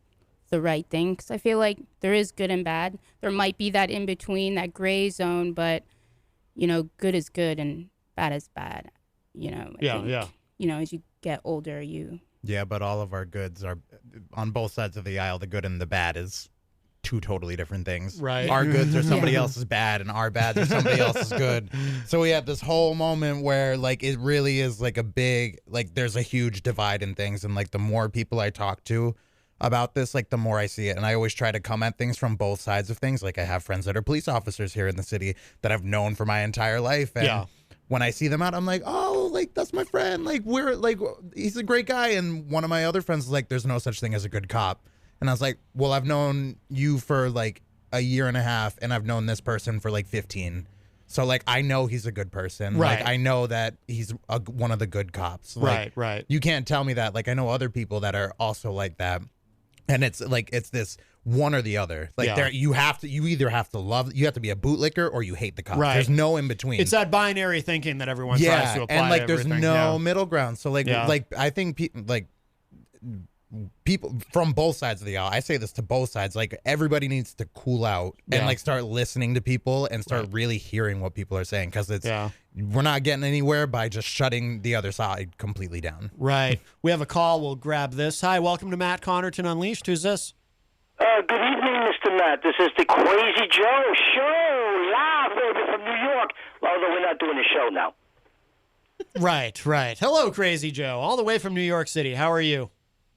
the right thing. Because I feel like there is good and bad. There might be that in between, that gray zone, but, good is good and bad is bad. I think, as you get older, Yeah, but all of our goods are on both sides of the aisle. The good and the bad is two totally different things. Right. Our goods are somebody else's bad, and our bads are somebody else's good. So we have this whole moment where, like, it really is like a big, like, there's a huge divide in things, and like the more people I talk to about this, like the more I see it. And I always try to come at things from both sides of things. Like, I have friends that are police officers here in the city that I've known for my entire life, and when I see them out, I'm like, oh, like, that's my friend. Like, he's a great guy. And one of my other friends is like, there's no such thing as a good cop. And I was like, well, I've known you for like a year and a half, and I've known this person for like 15. So, like, I know he's a good person. Right. Like, I know that he's one of the good cops. Like, Right. You can't tell me that. Like, I know other people that are also like that. And it's like, it's this one or the other. Like, you either have to you have to be a bootlicker or you hate the cops. Right. There's no in between. It's that binary thinking that everyone tries to apply and like to there's everything. no middle ground. So like I think people from both sides of the aisle, I say this to both sides, like, everybody needs to cool out and like start listening to people and start really hearing what people are saying, because we're not getting anywhere by just shutting the other side completely down. Right. We have a call. We'll grab this. Hi, welcome to Matt Connarton Unleashed. Who's this? Good evening, Mr. Matt. This is the Crazy Joe Show, live over from New York, although we're not doing a show now. Right. Hello, Crazy Joe, all the way from New York City. How are you?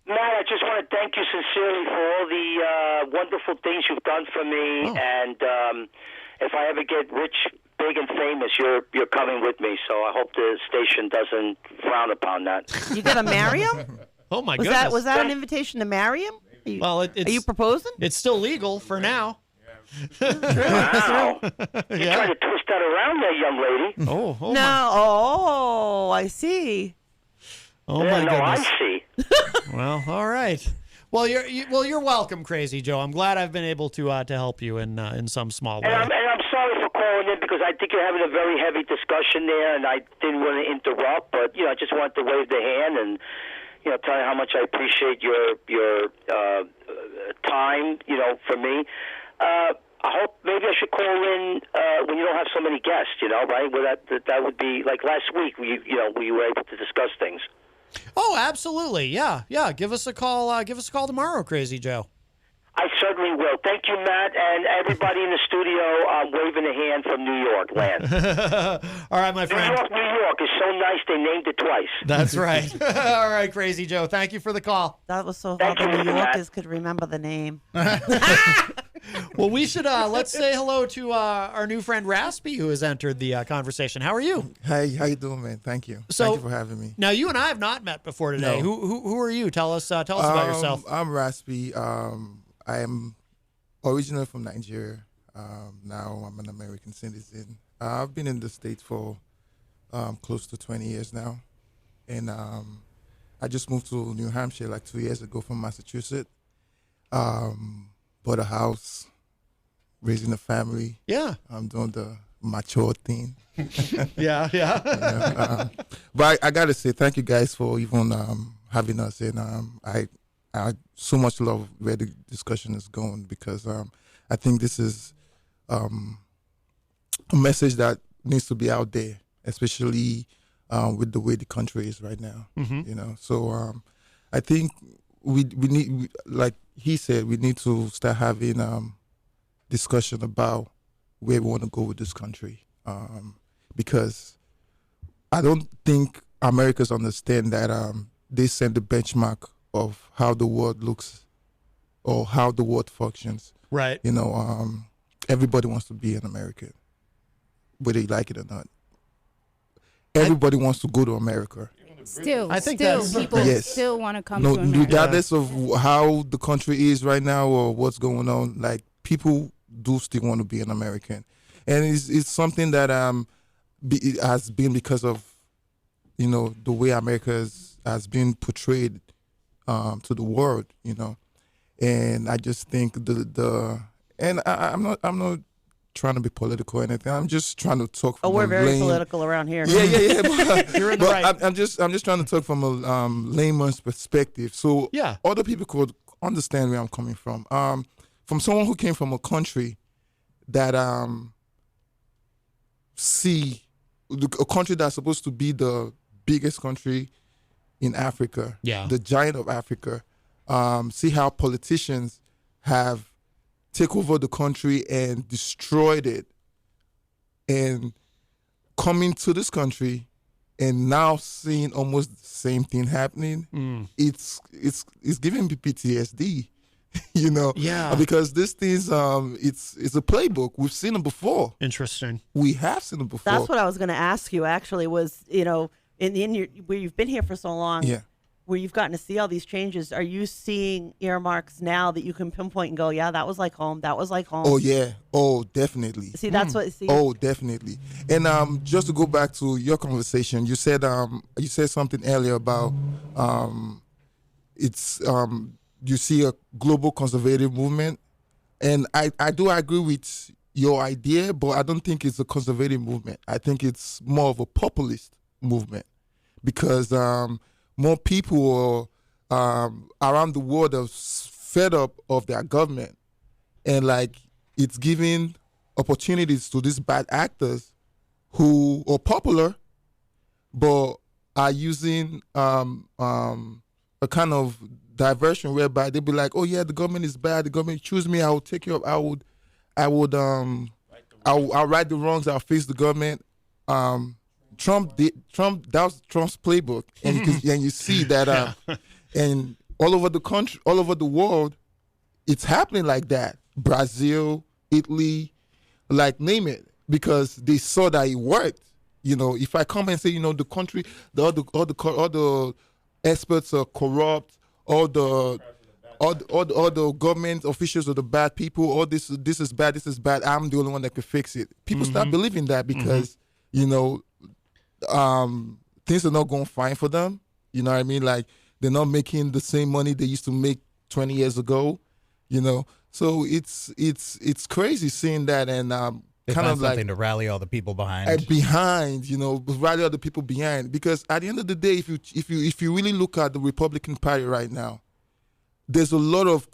Matt, I just want to thank you sincerely for all the wonderful things you've done for me, and if I ever get rich, big, and famous, you're coming with me, so I hope the station doesn't frown upon that. You got to marry him? Oh, my goodness. Was that an invitation to marry him? Are you proposing? It's still legal for now. Wow. You're trying to twist that around there, young lady. Oh, no. Oh, I see. Oh, yeah, my no, goodness. I see. Well, all right. Well, you're welcome, Crazy Joe. I'm glad I've been able to help you in some small way. And I'm sorry for calling in because I think you're having a very heavy discussion there, and I didn't want to interrupt, but I just wanted to wave the hand and tell you how much I appreciate your time, for me. I hope maybe I should call in when you don't have so many guests, right? Well, that would be like last week. We were able to discuss things. Oh, absolutely. Yeah. Give us a call. Give us a call tomorrow, Crazy Joe. I certainly will. Thank you, Matt, and everybody in the studio. I'm waving a hand from New York land. All right, my friend. New York is so nice they named it twice. That's right. All right, Crazy Joe. Thank you for the call. That was so Thank hard you, the New Matt. Yorkers could remember the name. Well, we should let's say hello to our new friend Raspy, who has entered the conversation. How are you? Hey, how you doing, man? Thank you. So, Thank you for having me. Now, you and I have not met before today. No. Who are you? Tell us about yourself. I'm Raspy. I am originally from Nigeria. Now I'm an American citizen. I've been in the States for close to 20 years now. And I just moved to New Hampshire like 2 years ago from Massachusetts. Bought a house, raising a family. Yeah. I'm doing the mature thing. Yeah. But I got to say, thank you guys for even having us. And I so much love where the discussion is going because I think this is a message that needs to be out there, especially with the way the country is right now. Mm-hmm. So I think we need, like he said, we need to start having discussion about where we want to go with this country, because I don't think Americans understand that they set the benchmark of how the world looks or how the world functions. Right. Everybody wants to be an American, whether you like it or not. Everybody wants to go to America. I think people Yes. still want to come No, to America. regardless of how the country is right now or what's going on, like people do still want to be an American, and it's something that it has been because of the way America has been portrayed to the world, and I just think I'm not trying to be political or anything. I'm just trying to talk from we're a very lame, political around here. Yeah. But, You're in the right. I'm just trying to talk from a layman's perspective, so Yeah. other people could understand where I'm coming from. From someone who came from a country that a country that's supposed to be the biggest country in Africa, the giant of Africa. See how politicians have take over the country and destroyed it, and coming to this country and now seeing almost the same thing happening, it's giving me PTSD, Yeah. because this thing's it's a playbook. We've seen it before. Interesting. We have seen it before. That's what I was going to ask you. Actually, was in your where you've been here for so long, Yeah. where you've gotten to see all these changes. Are you seeing earmarks now that you can pinpoint and go, yeah, that was like home. That was like home. Oh yeah. Oh, definitely. See, that's what. See, Oh, definitely. And just to go back to your conversation, you said something earlier about you see a global conservative movement, and I do agree with your idea, but I don't think it's a conservative movement. I think it's more of a populist movement because more people around the world are fed up of their government, and like it's giving opportunities to these bad actors who are popular but are using a kind of diversion whereby they'll be like, oh yeah, the government is bad, the government choose me, I will take care of, I'll right the wrongs, I'll face the government. Trump, that was Trump's playbook, and you see that, and all over the country, all over the world, it's happening like that. Brazil, Italy, like name it, because they saw that it worked. If I come and say, the country, all the experts are corrupt, all the government officials are the bad people, all this is bad, I'm the only one that can fix it. People start believing that because things are not going fine for them. You know what I mean? Like they're not making the same money they used to make 20 years ago, you know. So it's crazy seeing that, and They kind find of like something to rally all the people behind. behind, you know, rally other people behind. Because at the end of the day, if you really look at the Republican Party right now, there's a lot of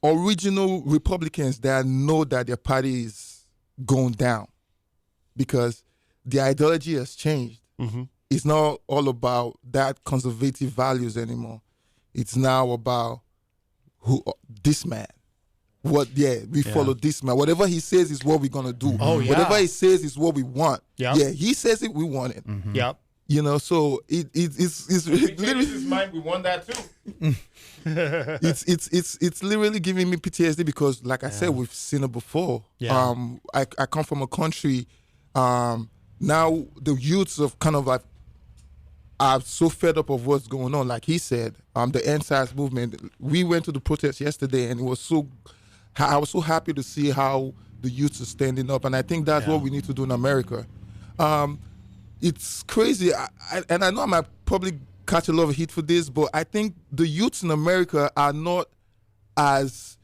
original Republicans that know that their party is going down because the ideology has changed. Mm-hmm. It's not all about that conservative values anymore. It's now about this man. We follow this man. Whatever he says is what we're gonna do. Oh, yeah. Whatever he says is what we want. Yep. Yeah, he says it, we want it. Mm-hmm. Yep. You know, so it's literally his mind, we want that too. it's literally giving me PTSD because, like I said, we've seen it before. Yeah. I come from a country. Now the youths of kind of like are so fed up of what's going on. Like he said, the NSAS movement. We went to the protest yesterday, and it was I was so happy to see how the youths are standing up, and I think that's what we need to do in America. It's crazy, and I know I might probably catch a lot of heat for this, but I think the youths in America are not as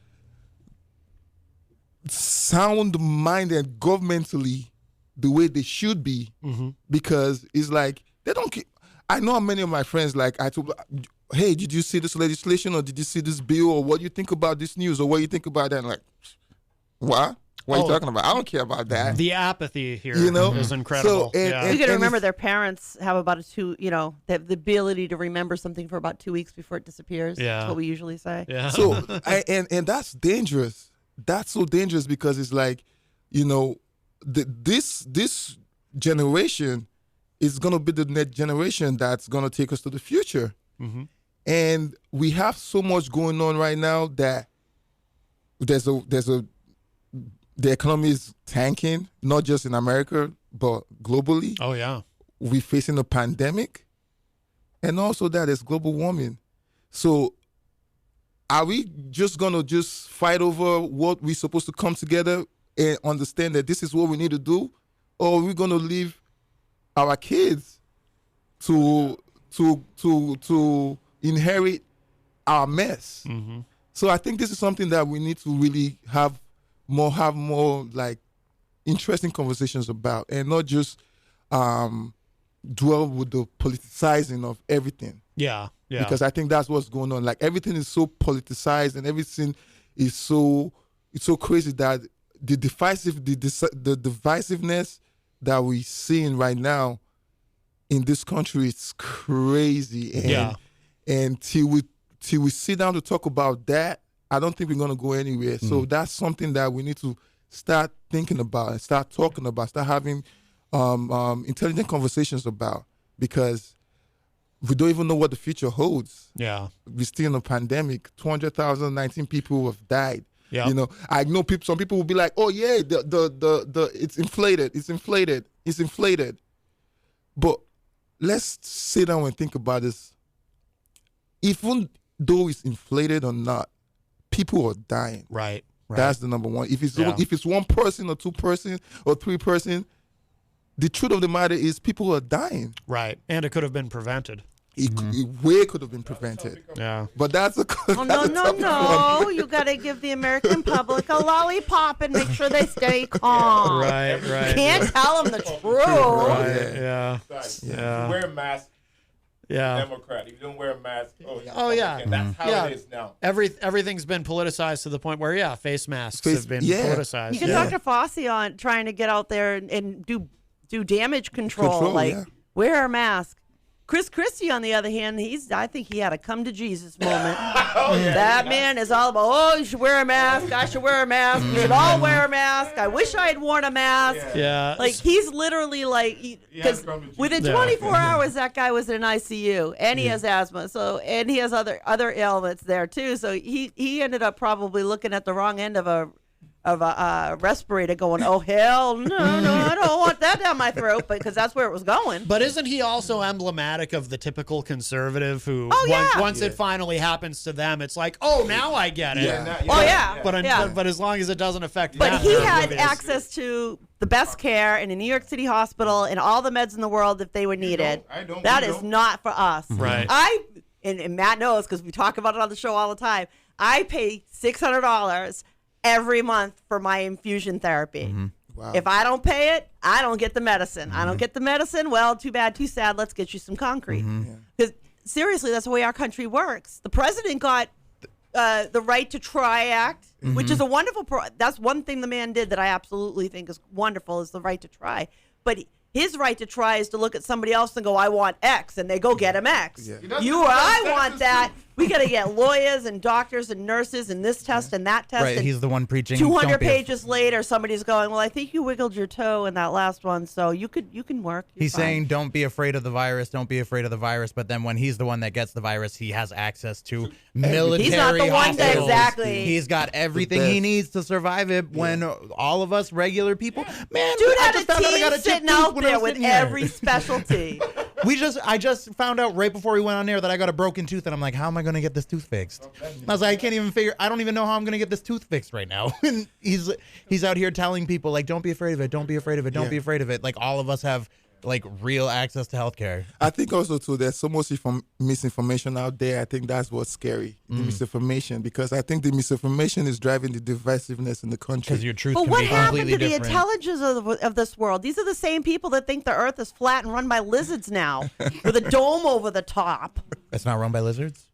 sound-minded governmentally the way they should be, because it's like they don't. I know many of my friends, like I told, hey, did you see this legislation, or did you see this bill, or what do you think about this news, or what do you think about that? And like, what? What are you talking about? I don't care about that. The apathy here is incredible. So, You got to remember their parents have about they have the ability to remember something for about 2 weeks before it disappears. Yeah. That's what we usually say. Yeah. So, and that's dangerous. That's so dangerous because it's like, this generation is going to be the next generation that's going to take us to the future. Mm-hmm. And we have so much going on right now that the economy is tanking, not just in America, but globally. Oh, yeah. We're facing a pandemic, and also that is global warming. So are we just going to fight over what we're supposed to come together and understand that this is what we need to do? Or are we going to leave our kids to inherit our mess? Mm-hmm. So I think this is something that we need to really have more like interesting conversations about, and not just dwell with the politicizing of everything. Yeah. Because I think that's what's going on. Like everything is so politicized, and everything is so crazy that the divisiveness that we're seeing right now in this country is crazy. And till we sit down to talk about that, I don't think we're going to go anywhere. So that's something that we need to start thinking about and start talking about, start having intelligent conversations about, because we don't even know what the future holds. Yeah. We're still in a pandemic. 219 people have died. Yeah. I know some people will be like, oh yeah, the it's inflated. But let's sit down and think about this. Even though it's inflated or not, people are dying. Right. That's the number one. If it's one person or two person or three person, the truth of the matter is people are dying. Right. And it could have been prevented. It way could have been prevented. Yeah. But that's a No. You got to give the American public a lollipop and make sure they stay calm. Right. You can't tell them the truth. Right. Yeah. You wear a mask. Yeah. Democrat. If you don't wear a mask, oh yeah. Okay, that's how it is now. Everything's been politicized to the point where face masks have been politicized. You can talk to Fossey on trying to get out there and do damage control wear a mask. Chris Christie, on the other hand, I think he had a come to Jesus moment. That man is all about, you should wear a mask. I should wear a mask. We should all wear a mask. I wish I had worn a mask. Yeah. Like, he's literally because within 24 hours, that guy was in ICU, and he has asthma. So, and he has other ailments there too. So he ended up probably looking at the wrong end of a respirator going, oh, hell no, I don't want that down my throat, because that's where it was going. But isn't he also emblematic of the typical conservative who, once it finally happens to them, it's like, oh, now I get it. But as long as it doesn't affect them. But he had access to the best care in a New York City hospital and all the meds in the world if they were needed. That is not for us. Right. and Matt knows because we talk about it on the show all the time. I pay $600 every month for my infusion therapy. Mm-hmm. Wow. If I don't pay it, I don't get the medicine. I don't get the medicine. Well, too bad, too sad. Let's get you some concrete. Because seriously, that's the way our country works. The president got the Right to Try Act, which is a wonderful. That's one thing the man did that I absolutely think is wonderful is the right to try. But his right to try is to look at somebody else and go, I want X, and they go get him X. Yeah. You or I want that. We got to get lawyers and doctors and nurses and this test and that test. Right, and he's the one preaching. 200 don't be pages later, somebody's going, well, I think you wiggled your toe in that last one, so you can work. You're He's fine." saying, don't be afraid of the virus. Don't be afraid of the virus. But then when he's the one that gets the virus, he has access to military He's not the one that hospitals. exactly. He's got everything he needs to survive it when all of us regular people. Man, Dude I had just a found out I team got a chipped sitting tooth out when I there was with sitting here. every specialty. I just found out right before we went on air that I got a broken tooth, and I'm like, how am I going to get this tooth fixed? I was like, I can't even figure. I don't even know how I'm going to get this tooth fixed right now. And he's out here telling people like, don't be afraid of it, don't be afraid of it, don't be afraid of it. Like all of us have like real access to healthcare. I think also too there's so much misinformation out there. I think that's what's scary, the misinformation, because I think the misinformation is driving the divisiveness in the country. Because your truth But can what be happened completely to the different. intelligence of this world? These are the same people that think the Earth is flat and run by lizards now, with a dome over the top. It's not run by lizards.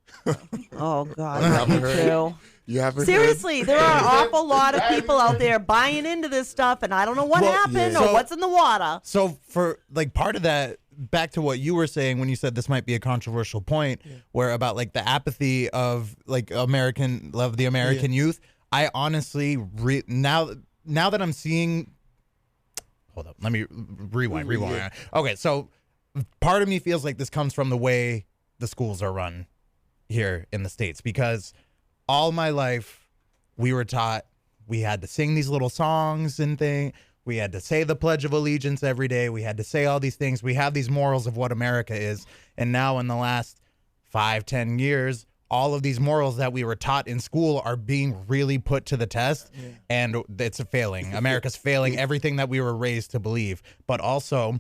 Oh God, haven't me heard. too. You haven't Seriously, there are an awful lot of people out there buying into this stuff, and I don't know what happened or So- what's in the water. So for like part of that, back to what you were saying when you said this might be a controversial point, where about like the apathy of like the American youth. I honestly now that I'm seeing. Hold up, let me rewind. Okay, so part of me feels like this comes from the way the schools are run here in the States, because all my life we were taught we had to sing these little songs and things. We had to say the Pledge of Allegiance every day. We had to say all these things. We have these morals of what America is. And now in the last 5-10 years, all of these morals that we were taught in school are being really put to the test. And it's failing. America's failing everything that we were raised to believe. But also,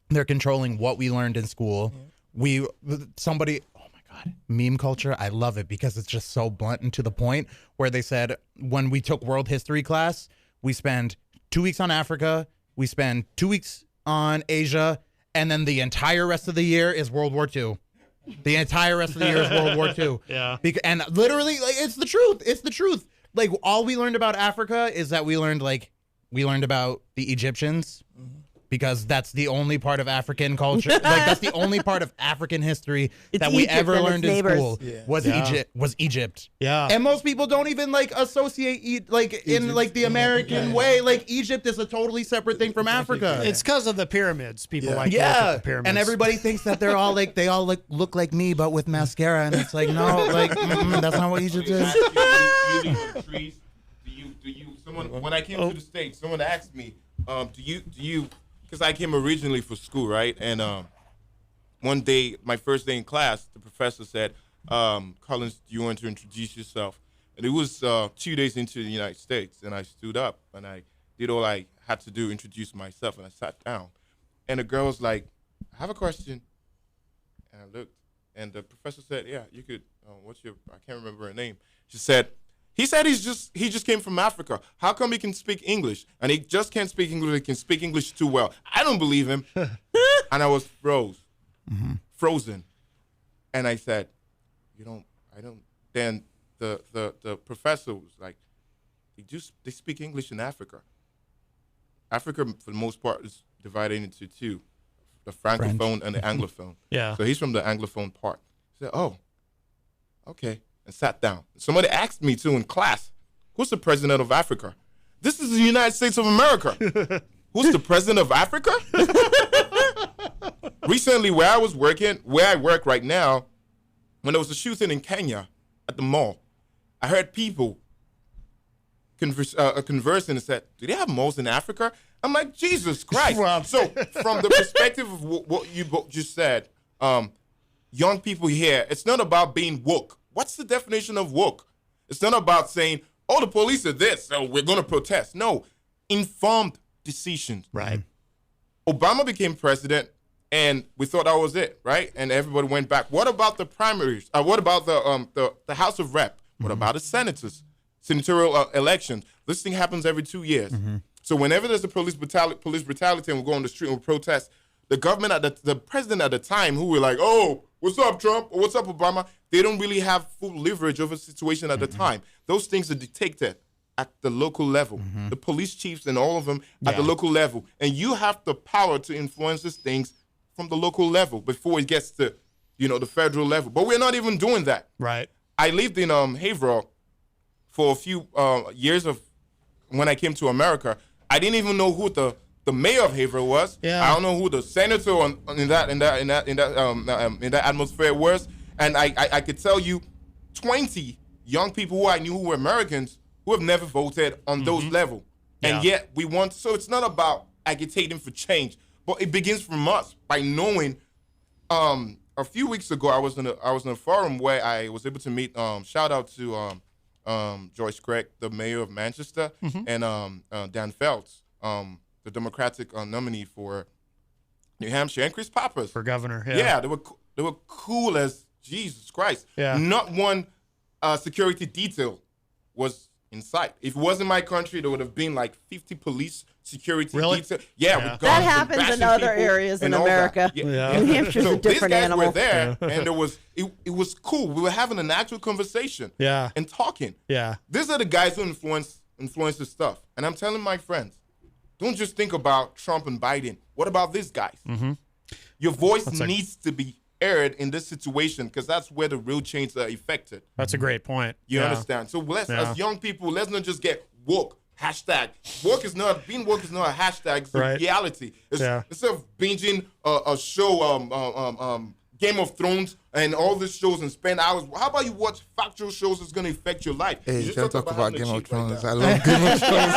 they're controlling what we learned in school. Meme culture, I love it because it's just so blunt and to the point, where they said when we took world history class, we spend 2 weeks on Africa, we spend 2 weeks on Asia, and then the entire rest of the year is World War II. The entire rest of the year is World War II. Yeah. And literally, like, it's the truth. It's the truth. Like, all we learned about Africa is that we learned about the Egyptians, because that's the only part of African culture. Like, that's the only part of African history that we Egypt ever and learned its in neighbors. school was Egypt. Yeah. And most people don't even like associate in like the American way. Like, Egypt is a totally separate thing from Africa. It's because of the pyramids. People like to look at the pyramids. And everybody thinks that they all look like me, but with mascara, and it's like, no, like that's not what Egypt is. When I came to the States, someone asked me, do you because I came originally for school, right? And one day, my first day in class, the professor said, Collins, do you want to introduce yourself? And it was 2 days into the United States, and I stood up, and I did all I had to do, introduce myself, and I sat down. And the girl was like, I have a question. And I looked, and the professor said, yeah, you could, I can't remember her name. She said, he just came from Africa. How come he can speak English? And he just can't speak English. He can speak English too well. I don't believe him. And I was frozen. And I said, I don't. Then the professor was like, they speak English in Africa. Africa, for the most part, is divided into two, the Francophone and the Anglophone. Yeah. So he's from the Anglophone part. He said, oh, okay. And sat down. Somebody asked me too in class, who's the president of Africa? This is the United States of America. Who's the president of Africa? Recently, where I work right now, when there was a shooting in Kenya at the mall, I heard people conversing and said, do they have malls in Africa? I'm like, Jesus Christ. Wow. So from the perspective of what you just said, young people here, it's not about being woke. What's the definition of woke? It's not about saying, oh, the police are this, so we're going to protest. No, informed decisions. Right. Obama became president, and we thought that was it, right? And everybody went back. What about the primaries? What about the House of Rep? What about the senators? Senatorial elections. This thing happens every 2 years. So whenever there's a police brutality, and we go on the street and we protest, the government the president at the time, who were like, "Oh, what's up, Trump? Or what's up, Obama?" They don't really have full leverage over the situation at the time. Those things are dictated at the local level. The police chiefs and all of them at the local level, and you have the power to influence these things from the local level before it gets to, the federal level. But we're not even doing that. Right. I lived in Haverhill for a few years of when I came to America. I didn't even know who the mayor of Haverhill was. Yeah. I don't know who the senator in that atmosphere was. And I could tell you 20 young people who I knew who were Americans who have never voted on those levels. And yet we want, so it's not about agitating for change, but it begins from us by knowing. A few weeks ago, I was in a forum where I was able to meet. Shout out to Joyce Craig, the mayor of Manchester, and Dan Feltz, the Democratic nominee for New Hampshire, and Chris Pappas For governor. Yeah, they were cool as Jesus Christ. Yeah. Not one security detail was in sight. If it wasn't my country, there would have been like 50 police security detail. Yeah, with guns That and happens in bashing other people areas in and all that. America. Yeah. New Hampshire's So a different these guys animal. were there, and it was cool. We were having an actual conversation. Yeah. And talking. Yeah. These are the guys who influence this stuff. And I'm telling my friends, don't just think about Trump and Biden. What about these guys? Your voice needs to be aired in this situation, because that's where the real change are effected. That's a great point. You understand? So let's, as young people, let's not just get woke. Hashtag being woke is not a hashtag. It's a reality. Instead of binging a show, Game of Thrones and all these shows and spend hours, how about you watch factual shows that's going to affect your life? Hey, you can't talk about Game of Thrones. Right I love Game of Thrones.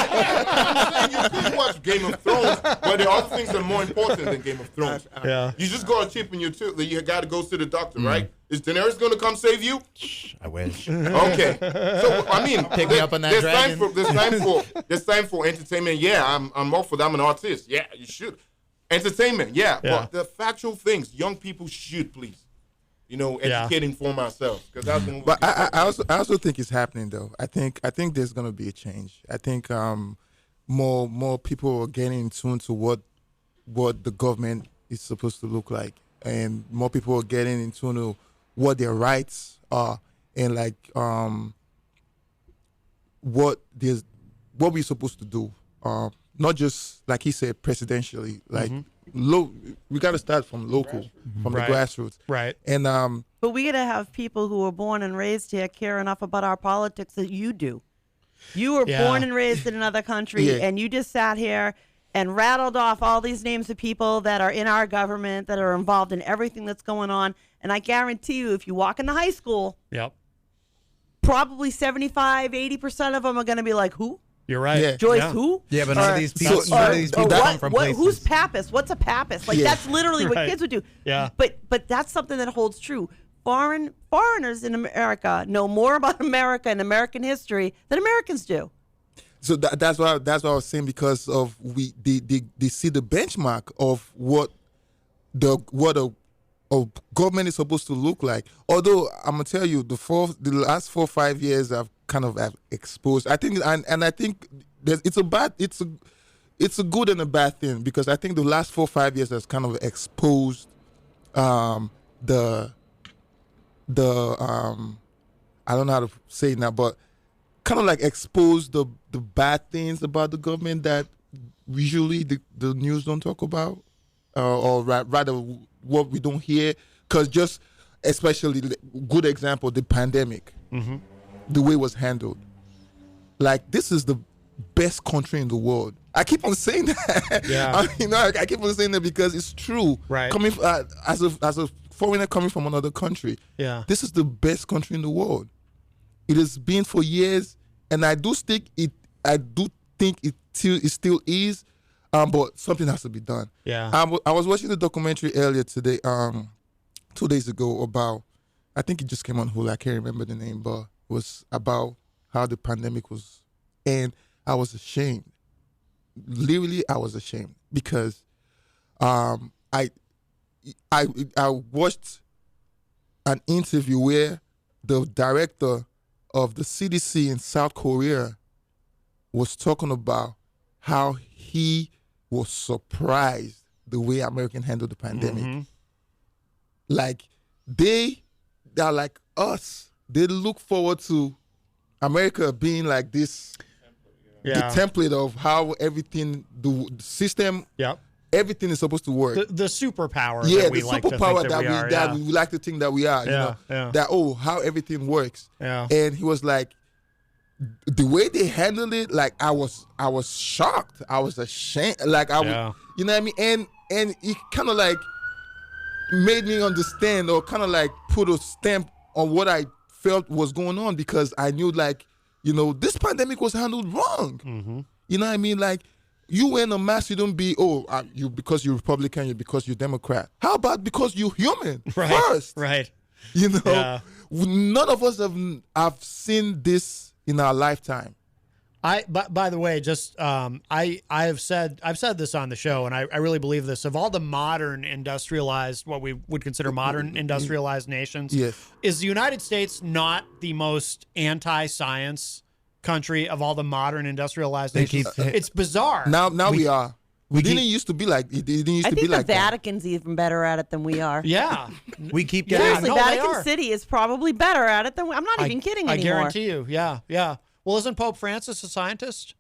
You can watch Game of Thrones, but there are other things that are more important than Game of Thrones. Yeah. You just got a chip in your tooth that you got to go see the doctor, right? Is Daenerys going to come save you? I wish. Okay. So I mean, Pick me up on that dragon. There's time for entertainment. Yeah, I'm all for that. I'm an artist. Yeah, you should. Entertainment. Yeah, but the factual things, young people should please, educate, inform ourselves, because that's. But I also think it's happening though. I think there's gonna be a change. I think more people are getting in tune to what the government is supposed to look like, and more people are getting in tune to what their rights are, and like what we're supposed to do. Not just like he said, presidentially. Like we got to start from local, from the grassroots. Right. And But we got to have people who were born and raised here care enough about our politics that you do. You were born and raised in another country, and you just sat here and rattled off all these names of people that are in our government, that are involved in everything that's going on. And I guarantee you, if you walk into high school, probably 75, 80% of them are going to be like, who? You're right. Yeah. Joyce, who? Yeah, but none of these people come from places. Who's Pappas? What's a Pappas? Like that's literally what kids would do. Yeah. But that's something that holds true. Foreigners in America know more about America and American history than Americans do. So that's what I was saying, because of they see the benchmark of what a government is supposed to look like. Although I'm gonna tell you, the last 4 or 5 years I've kind of exposed. I think and I think it's a good and a bad thing, because I think the last 4 or 5 years has kind of exposed the I don't know how to say it now, but kind of like exposed the bad things about the government that usually the news don't talk about, or rather what we don't hear. Because just especially good example, the pandemic, the way it was handled. Like, this is the best country in the world. I keep on saying that. Yeah. I keep on saying that because it's true. Right. Coming as a foreigner coming from another country. Yeah. This is the best country in the world. It has been for years, and I do think it still is. But something has to be done. Yeah. I was watching the documentary earlier today, 2 days ago, about, I think it just came on Hulu. I can't remember the name, but it was about how the pandemic was, and I was ashamed. Literally, I was ashamed, because I watched an interview where the director of the CDC in South Korea was talking about how he was surprised the way American handled the pandemic. Like they're like us. They look forward to America being like this, the template of how everything, the system, everything is supposed to work. The superpower. Yeah, that we the like to superpower think that we like to think that we are. You know, that how everything works. Yeah. And he was like, the way they handled it, like I was shocked. I was ashamed. Like you know what I mean? And it kind of like made me understand, or kind of like put a stamp on what I felt was going on, because I knew, like, you know, this pandemic was handled wrong. You know what I mean? Like, you wear a mask, you don't be, you because you're Republican, you because you're Democrat. How about because you're human first? Right. You know, none of us have seen this in our lifetime. By the way, just I've said this on the show, and I really believe this. Of all the modern industrialized, what we would consider modern industrialized nations, is the United States not the most anti-science country of all the modern industrialized nations? It's bizarre. Now we are. We didn't used to be like. It didn't used I to think be like the Vatican's even better at it than we are. Yeah, we keep getting. Seriously, Vatican City is probably better at it than we. I'm not even kidding anymore. I guarantee you. Yeah. Well, isn't Pope Francis a scientist?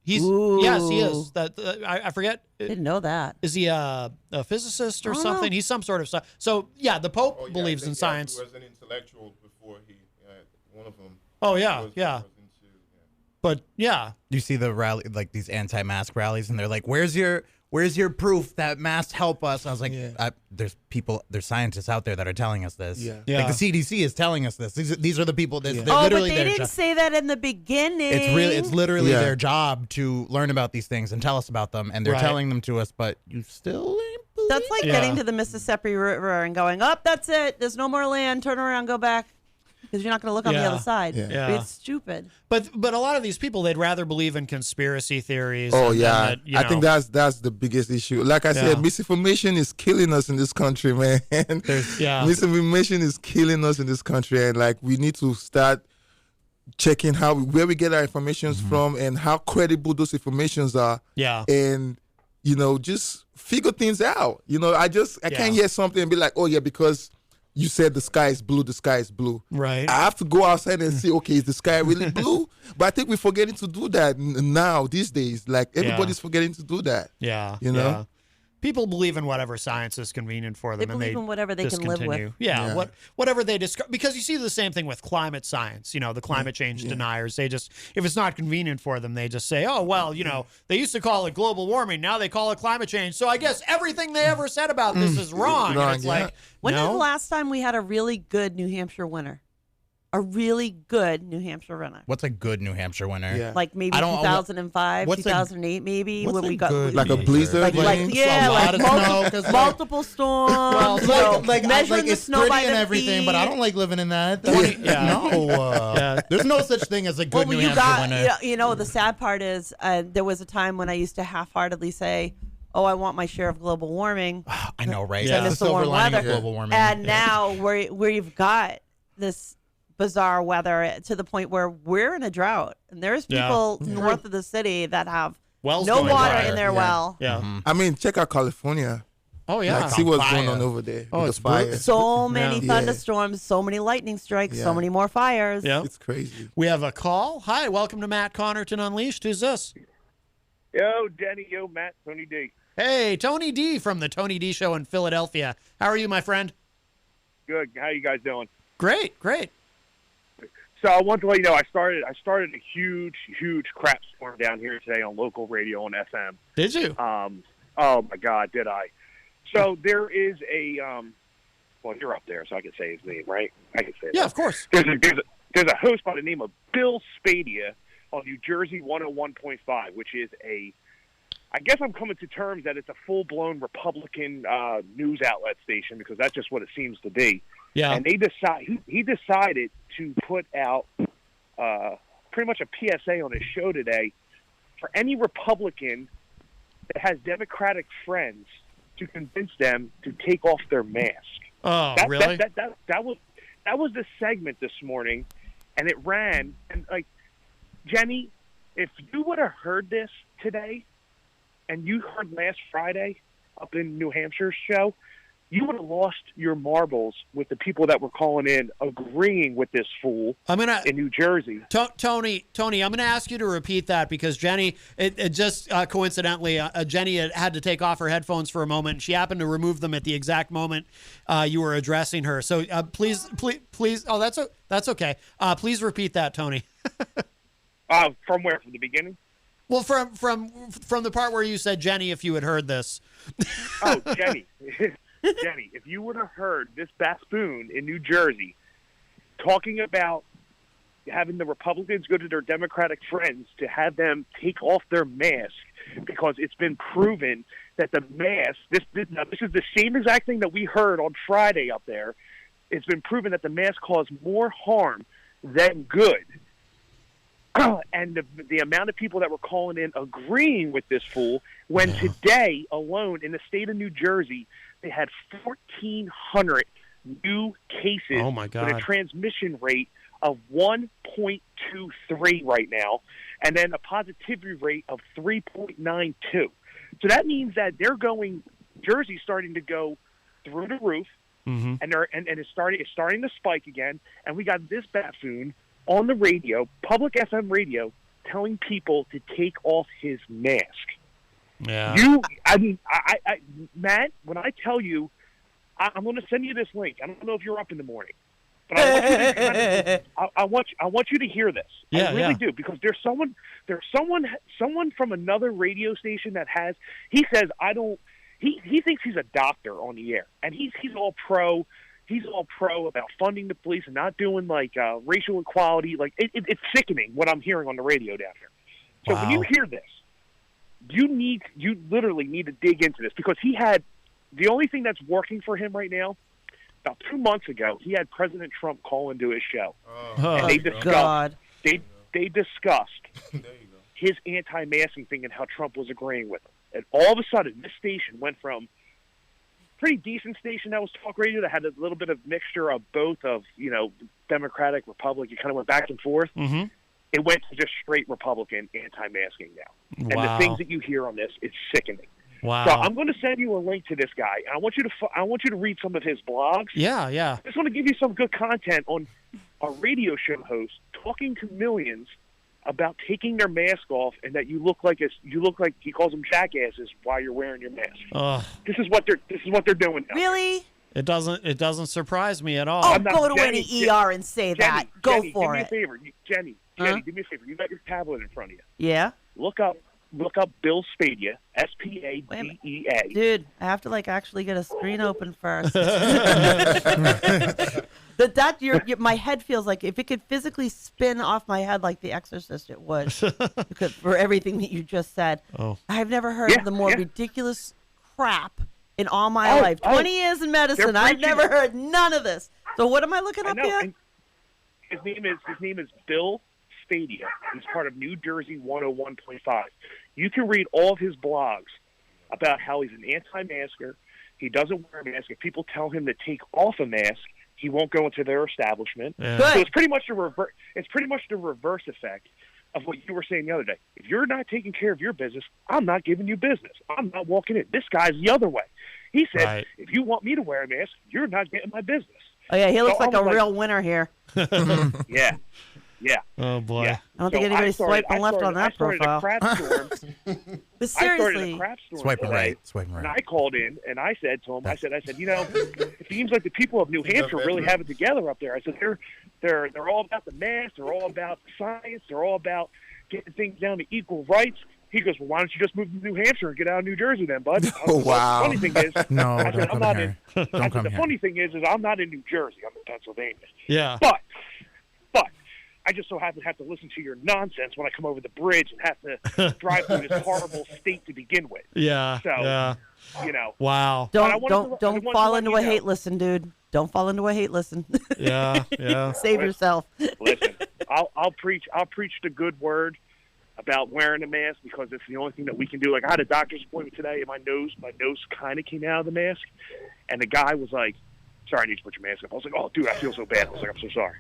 Yes, he is. That I forget. Didn't know that. Is he a physicist or something? He's some sort of. So yeah, the Pope believes in science. He was an intellectual before he one of them. Oh yeah. But yeah, you see the rally, like these anti-mask rallies, and they're like, "Where's your proof that masks help us?" I was like, "There's scientists out there that are telling us this. Like the CDC is telling us this. These are the people that but they didn't say that in the beginning. It's literally their job to learn about these things and tell us about them, and they're telling them to us. But you still ain't believe. That's like getting to the Mississippi River and going, that's it. There's no more land. Turn around, go back. Because you're not going to look on the other side. But it's stupid. But a lot of these people, they'd rather believe in conspiracy theories. I think that's the biggest issue. Like I said, misinformation is killing us in this country, man. Misinformation is killing us in this country, and like we need to start checking where we get our information from and how credible those informations are. Yeah. And you know, just figure things out. You know, I can't hear something and be like, oh yeah, because you said the sky is blue. Right. I have to go outside and see, okay, is the sky really blue? But I think we're forgetting to do that now, these days. Like, everybody's forgetting to do that. Yeah. You know? Yeah. People believe in whatever science is convenient for them. They believe in whatever they can live with. Yeah. Whatever they discover. Because you see the same thing with climate science. You know, the climate change deniers. They just, if it's not convenient for them, they just say, oh, well, you know, they used to call it global warming. Now they call it climate change. So I guess everything they ever said about this is wrong. And it's like, when was the last time we had a really good New Hampshire winter? A really good New Hampshire winter. What's a good New Hampshire winter? Yeah. Like maybe 2005, 2008, maybe when we got like a blizzard. Multiple storms. Measuring the snow by the and everything, feet. but I don't like living in that. There's no such thing as a good New Hampshire winter. You know, the sad part is there was a time when I used to half-heartedly say, oh, I want my share of global warming. I know, right? I miss the warm weather. Global warming. And now we've got this bizarre weather to the point where we're in a drought, and there's people north of the city that have no water in their well. Yeah, I mean, check out California. Oh yeah, like, see what's going on over there. Oh, it's fire. So many thunderstorms, so many lightning strikes, so many more fires. Yeah, it's crazy. We have a call. Hi, welcome to Matt Connarton Unleashed. Who's this? Yo, Denny. Yo, Matt. Tony D. Hey, Tony D from the Tony D Show in Philadelphia. How are you, my friend? Good. How you guys doing? Great. So I want to let you know I started a huge crap storm down here today on local radio on FM. Did you? Oh my God, did I? So there is a well, you're up there, so I can say his name, right? I can say it. Yeah, of course. There's a host by the name of Bill Spadia on New Jersey 101.5, which is I guess I'm coming to terms that it's a full-blown Republican news outlet station, because that's just what it seems to be. Yeah. And he decided to put out pretty much a PSA on his show today for any Republican that has Democratic friends to convince them to take off their mask. Oh, That, really? that was the segment this morning, and it ran. And like, Jenny, if you would have heard this today, and you heard last Friday up in New Hampshire's show, you would have lost your marbles with the people that were calling in agreeing with this fool in New Jersey. Tony, I'm going to ask you to repeat that because Jenny, it just coincidentally, Jenny had to take off her headphones for a moment. And she happened to remove them at the exact moment you were addressing her. So please. Oh, that's okay. Please repeat that, Tony. From where? From the beginning? Well, from the part where you said, Jenny, if you had heard this. Oh, Jenny. Jenny, if you would have heard this buffoon in New Jersey talking about having the Republicans go to their Democratic friends to have them take off their mask because it's been proven that the mask, this is the same exact thing that we heard on Friday up there. It's been proven that the mask caused more harm than good. And the amount of people that were calling in agreeing with this fool, when today alone in the state of New Jersey, they had 1,400 new cases Oh my God. with a transmission rate of 1.23 right now, and then a positivity rate of 3.92. So that means that Jersey's starting to go through the roof, and it's starting to spike again. And we got this buffoon on the radio, public FM radio, telling people to take off his mask. Yeah. Matt, when I tell you, I'm going to send you this link. I don't know if you're up in the morning, but I want you to hear this. Yeah, I really do, because there's someone from another radio station that has. He says he thinks he's a doctor on the air, and he's all pro. He's all pro about funding the police and not doing like racial equality. Like it's sickening what I'm hearing on the radio down here. So when you hear this, you literally need to dig into this, because he had the only thing that's working for him right now. About 2 months ago, he had President Trump call into his show, and they discussed they discussed his anti-masking thing and how Trump was agreeing with him. And all of a sudden, this station went from pretty decent station that was talk radio that had a little bit of mixture of both of, Democratic, Republican. It kind of went back and forth. Mm-hmm. It went to just straight Republican anti-masking now. And the things that you hear on this, it's sickening. Wow. So I'm going to send you a link to this guy, and I want you to read some of his blogs. Yeah. I just want to give you some good content on a radio show host talking to millions about taking their mask off, and that you look like he calls them jackasses while you're wearing your mask. This is what they're doing now. Really? It doesn't surprise me at all. Oh, go to any ER and say that. Go for it. Do me a favor, Jenny, do me a favor. You got your tablet in front of you. Yeah. Look up Bill Spadea, Spadea. Dude, I have to actually get a screen open first. My head feels like if it could physically spin off my head like The Exorcist, it would. Because for everything that you just said, I've never heard of the more ridiculous crap in all my life. 20 years in medicine, I've never heard none of this. So what am I looking up here? His name is Bill Spadea. He's part of New Jersey 101.5. You can read all of his blogs about how he's an anti-masker. He doesn't wear a mask. If people tell him to take off a mask, he won't go into their establishment. Yeah. So it's pretty much the reverse effect of what you were saying the other day. If you're not taking care of your business, I'm not giving you business. I'm not walking in. This guy's the other way. He said, If you want me to wear a mask, you're not getting my business. Oh yeah, he looks like a real winner here. Yeah. Oh boy. Yeah. I don't think anybody's swiping left on that profile. But seriously, I started a crap storm Swiping today, right, swiping right. And I called in and I said to him, I said, it seems like the people of New Hampshire really have it together up there. I said, they're all about the mask, they're all about science, they're all about getting things down to equal rights. He goes, well, why don't you just move to New Hampshire and get out of New Jersey then, bud? Oh, wow. The funny thing is, No, I said, don't I'm come not here. in. Don't I come said, the here. funny thing is I'm not in New Jersey. I'm in Pennsylvania. Yeah. But I just so happen to have to listen to your nonsense when I come over the bridge and have to drive through this horrible state to begin with. Yeah. So, yeah. Wow. Don't fall into a hate listen, dude. Don't fall into a hate listen. Yeah. Save yourself. Listen, I'll preach the good word about wearing a mask because it's the only thing that we can do. Like, I had a doctor's appointment today, and my nose kind of came out of the mask, and the guy was like, "Sorry, I need to put your mask up." I was like, "Oh, dude, I feel so bad." I was like, "I'm so sorry."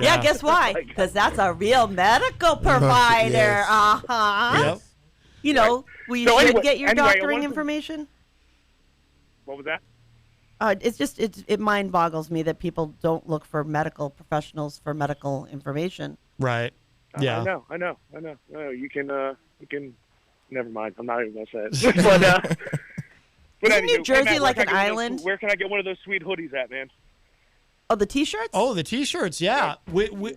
Yeah, guess why? Because that's a real medical provider. Yes. Uh-huh. Yep. We So should anyway- get your anyway, I doctoring wanted to- information. What was that? It mind boggles me that people don't look for medical professionals for medical information. Right. Yeah. I know. No, you can. Never mind. I'm not even gonna say it. But Isn't New anywho, Jersey Matt, like where can an I get one of those- island? Where can I get one of those sweet hoodies at, man? Oh, the T-shirts? Oh, the T-shirts, yeah.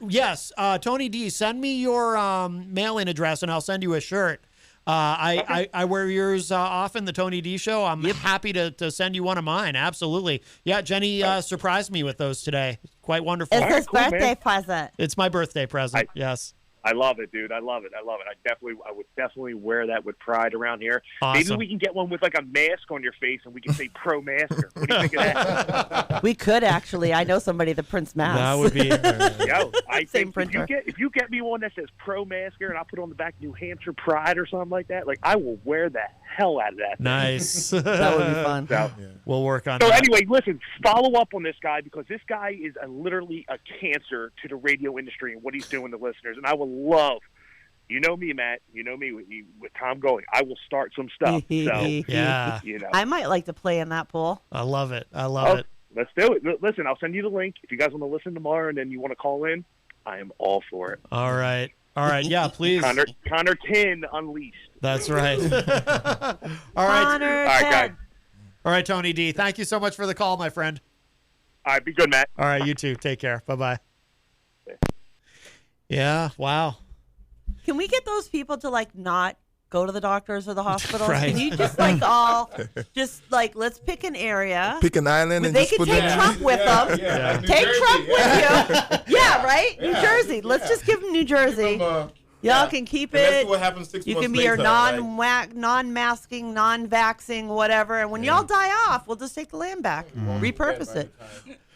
Yes, Tony D, send me your mailing address and I'll send you a shirt. I wear yours often, the Tony D show. I'm happy to send you one of mine. Absolutely. Yeah, Jenny surprised me with those today. Quite wonderful. It's his cool, man. birthday present. It's my birthday present. Yes. I love it, dude. I love it. I would definitely wear that with pride around here. Maybe Awesome. we can get one with like a mask on your face, and we can say "Pro Masker." What do you think of that? We could actually. I know somebody that prints masks. That would be. Yo, I Same think printer. if you get me one that says "Pro Masker" and I put on the back New Hampshire Pride or something like that, like I will wear the hell out of that. Nice. That would be fun. So, We'll work on so that. anyway, listen, follow up on this guy because this guy is literally a cancer to the radio industry and what he's doing to listeners. And I would love, you know me, Matt, you know me with Tom going, I will start some stuff. So, Yeah. you know. I might like to play in that pool. I love it. I love it. Let's do it. Listen, I'll send you the link. If you guys want to listen tomorrow and then you want to call in, I am all for it. All right. Yeah, please. Connarton Unleashed. That's right. All right. All right, guys. All right, Tony D. Thank you so much for the call, my friend. All right, be good, Matt. All right, you too. Take care. Bye-bye. Yeah, wow. Can we get those people to like not go to the doctors or the hospitals? Right. Can you just like let's pick an area. Pick an island and They just could put take them. Trump with them. Yeah. Take Trump with you. Yeah, right? New Jersey. Let's just give them New Jersey. Y'all can keep And it. that's what happens 6 You months can be your later, right? non-masking, non-vaxing, whatever. And when y'all die off, we'll just take the land back, repurpose it.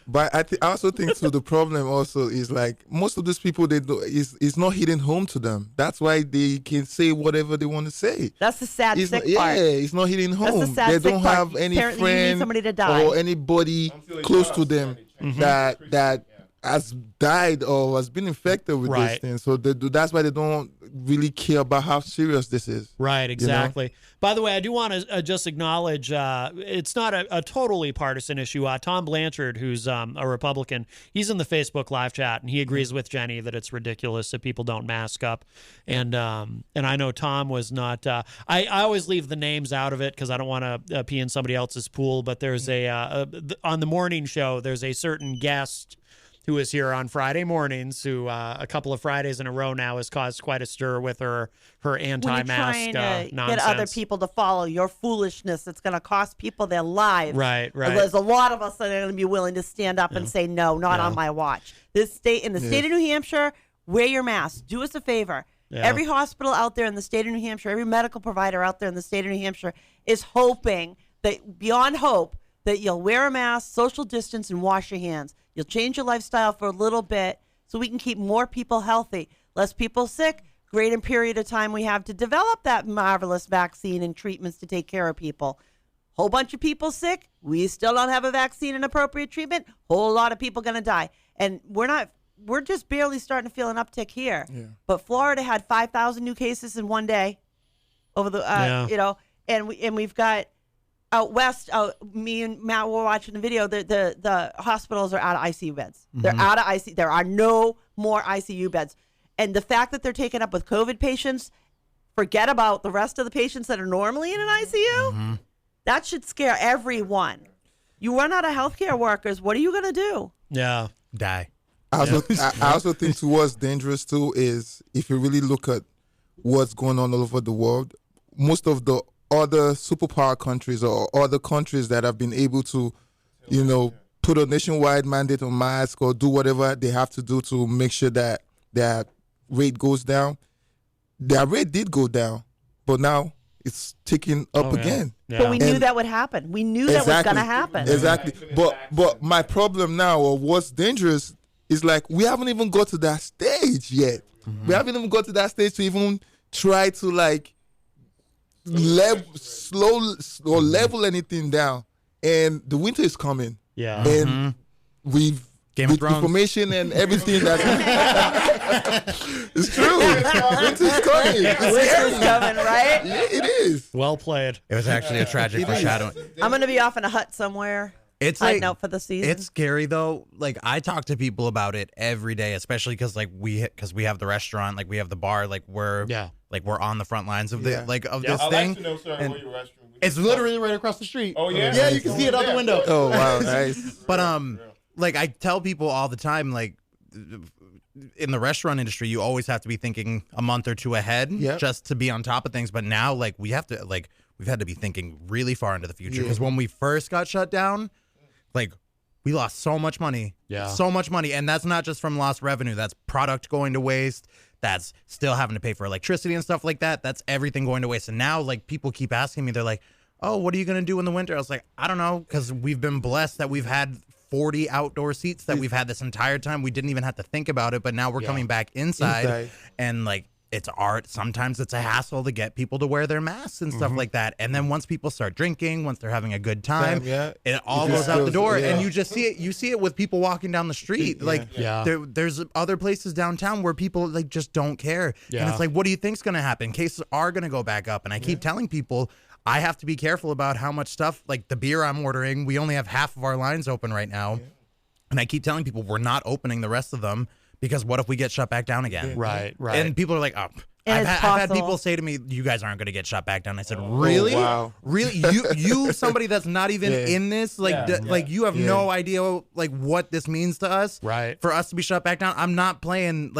But I also think so. The problem also is like most of these people they do is not hitting home to them. That's why they can say whatever they want to say. That's the sad It's sick not, part. yeah, it's not hitting That's the home. sad They sick don't part. have any Apparently you need friend somebody to die. or anybody close to them that has died or has been infected with this Right. thing. So that's why they don't really care about how serious this is. Right, exactly. By the way, I do want to just acknowledge it's not a totally partisan issue. Tom Blanchard, who's a Republican, he's in the Facebook live chat, and he agrees with Jenny that it's ridiculous that people don't mask up. And I know Tom was not. I always leave the names out of it because I don't want to pee in somebody else's pool. But there's on the morning show, there's a certain guest who is here on Friday mornings, who a couple of Fridays in a row now has caused quite a stir with her When you're anti-mask trying to nonsense. get other people to follow your foolishness, it's going to cost people their lives. Right. There's a lot of us that are going to be willing to stand up and say, no, not on my watch. In the state of New Hampshire, wear your mask. Do us a favor. Yeah. Every hospital out there in the state of New Hampshire, every medical provider out there in the state of New Hampshire is hoping that, beyond hope, that you'll wear a mask, social distance, and wash your hands. You'll change your lifestyle for a little bit so we can keep more people healthy, less people sick, greater period of time we have to develop that marvelous vaccine and treatments to take care of people. Whole bunch of people sick. We still don't have a vaccine and appropriate treatment. Whole lot of people going to die. And we're just barely starting to feel an uptick here. Yeah. But Florida had 5,000 new cases in one day over the, and we've got, out west, me and Matt were watching the video. The hospitals are out of ICU beds. They're out of ICU. There are no more ICU beds, and the fact that they're taken up with COVID patients, forget about the rest of the patients that are normally in an ICU. That should scare everyone. You run out of healthcare workers. What are you going to do? Yeah, Die. I also think what's dangerous too is if you really look at what's going on all over the world, most of the other superpower countries or other countries that have been able to, put a nationwide mandate on masks or do whatever they have to do to make sure that their rate goes down. Their rate did go down, but now it's ticking up again. Yeah. But we knew that would happen. We knew that was going to happen. Exactly. But my problem now, or what's dangerous, is like we haven't even got to that stage yet. We haven't even got to that stage to even try to like level anything down. And the winter is coming. Yeah. And we've Game of with Thrones. information and everything that's it's true. Winter's coming. It's Winter's scary. coming, right? Yeah, it is. Well played. It was actually a tragic foreshadowing. I'm gonna be off in a hut somewhere. It's hiding like out for the season. It's scary though. Like I talk to people about it every day, especially because like we have the restaurant, like we have the bar, like we're on the front lines of Yeah. this I'd thing. like to know, sir, And where your restroom. it's literally right across the street. Oh yeah. Yeah, you can see it out the window. Oh wow, nice. But like I tell people all the time, like in the restaurant industry, you always have to be thinking a month or two ahead just to be on top of things. But now, like we've had to be thinking really far into the future because when we first got shut down, like we lost so much money, so much money, and that's not just from lost revenue. That's product going to waste. That's still having to pay for electricity and stuff like that. That's everything going to waste. And now, like people keep asking me, they're like, "Oh, what are you gonna do in the winter?" I was like, "I don't know," because we've been blessed that we've had 40 outdoor seats that we've had this entire time. We didn't even have to think about it, but now we're coming back inside. And like it's art. Sometimes it's a hassle to get people to wear their masks and stuff like that. And then once people start drinking, once they're having a good time, it all goes out the door. And you just see it. You see it with people walking down the street. There's other places downtown where people like just don't care. And it's like, what do you think's going to happen? Cases are going to go back up. And I keep telling people, I have to be careful about how much stuff, like the beer I'm ordering, we only have half of our lines open right now. And I keep telling people we're not opening the rest of them because what if we get shut back down again? Right. And people are like, oh. I've had people say to me, you guys aren't going to get shut back down. I said, really? Wow. Really? You somebody that's not even in this, like you have no idea like what this means to us. Right. For us to be shut back down. I'm not playing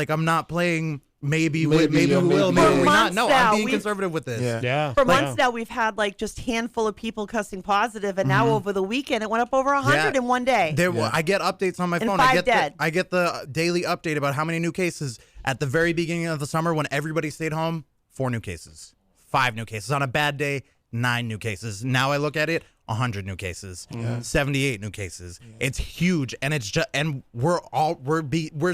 maybe we will, maybe For we're not. months No, now, I'm being we've- conservative with this. For months now, we've had like just handful of people testing positive, and now over the weekend, it went up over 100 in one day. I get updates on my And phone. 5 dead. I get the daily update about how many new cases at the very beginning of the summer when everybody stayed home. 4 new cases, 5 new cases on a bad day. 9 new cases. Now I look at it, 100 new cases, 78 new cases. It's huge, and it's just, and we're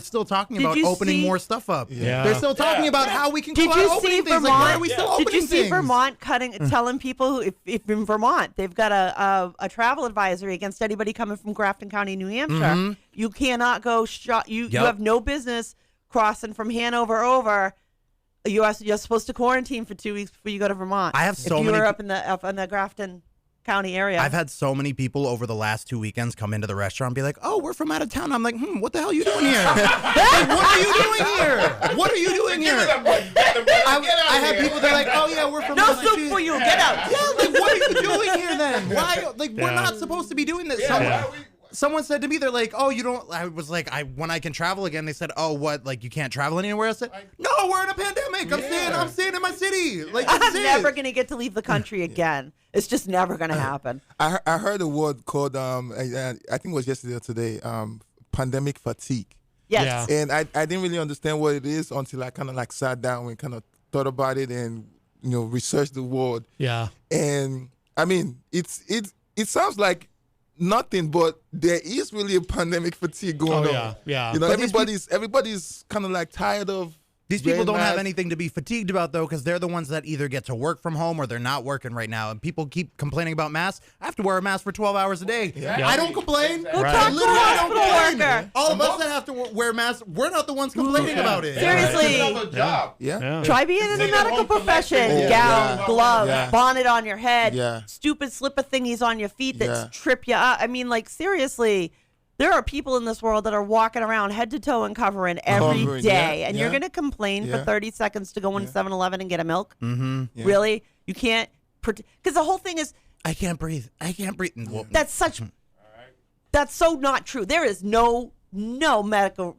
still talking about opening more stuff up. They're still talking about how we can. Did you opening see things. Vermont? Like, why are we still Did you opening see things? Vermont telling people who, if in Vermont they've got a travel advisory against anybody coming from Grafton County, New Hampshire. You cannot go. You have no business crossing from Hanover over. You're supposed to quarantine for 2 weeks before you go to Vermont. I have so if you many were up in the Grafton County area. I've had so many people over the last 2 weekends come into the restaurant and be like, "Oh, we're from out of town." I'm like, "What the hell are you doing here? Like, what are you doing here? What are you doing here?" I had people that are like, "Oh yeah, we're from." No soup for you. Get out. Yeah, like what are you doing here then? Why? Like we're not supposed to be doing this. Someone said to me, they're like, "Oh, you don't." I was like, when I can travel again, they said, "Oh, what? Like you can't travel anywhere?" I said, "No, we're in a pandemic. I'm staying in my city. Like I'm never gonna get to leave the country again. It's just never gonna happen." I heard a word called I think it was yesterday or today, pandemic fatigue. Yes. And I didn't really understand what it is until I kind of like sat down and kind of thought about it and researched the word. Yeah. And I mean, it sounds like nothing, but there is really a pandemic fatigue going on. Yeah. But everybody's kind of like tired of. These people don't have anything to be fatigued about, though, because they're the ones that either get to work from home or they're not working right now. And people keep complaining about masks. I have to wear a mask for 12 hours a day. I don't complain. Go talk to a hospital worker. All of us that have to wear masks, we're not the ones complaining about it. Seriously. Yeah. Try being in the medical profession. Gown, glove, bonnet on your head, stupid slipper thingies on your feet that trip you up. I mean, like, seriously. There are people in this world that are walking around head to toe and covering every day. And you're going to complain for 30 seconds to go into 7-Eleven and get a milk? Mm-hmm. Really? You can't? Because the whole thing is... I can't breathe. That's so not true. There is no medical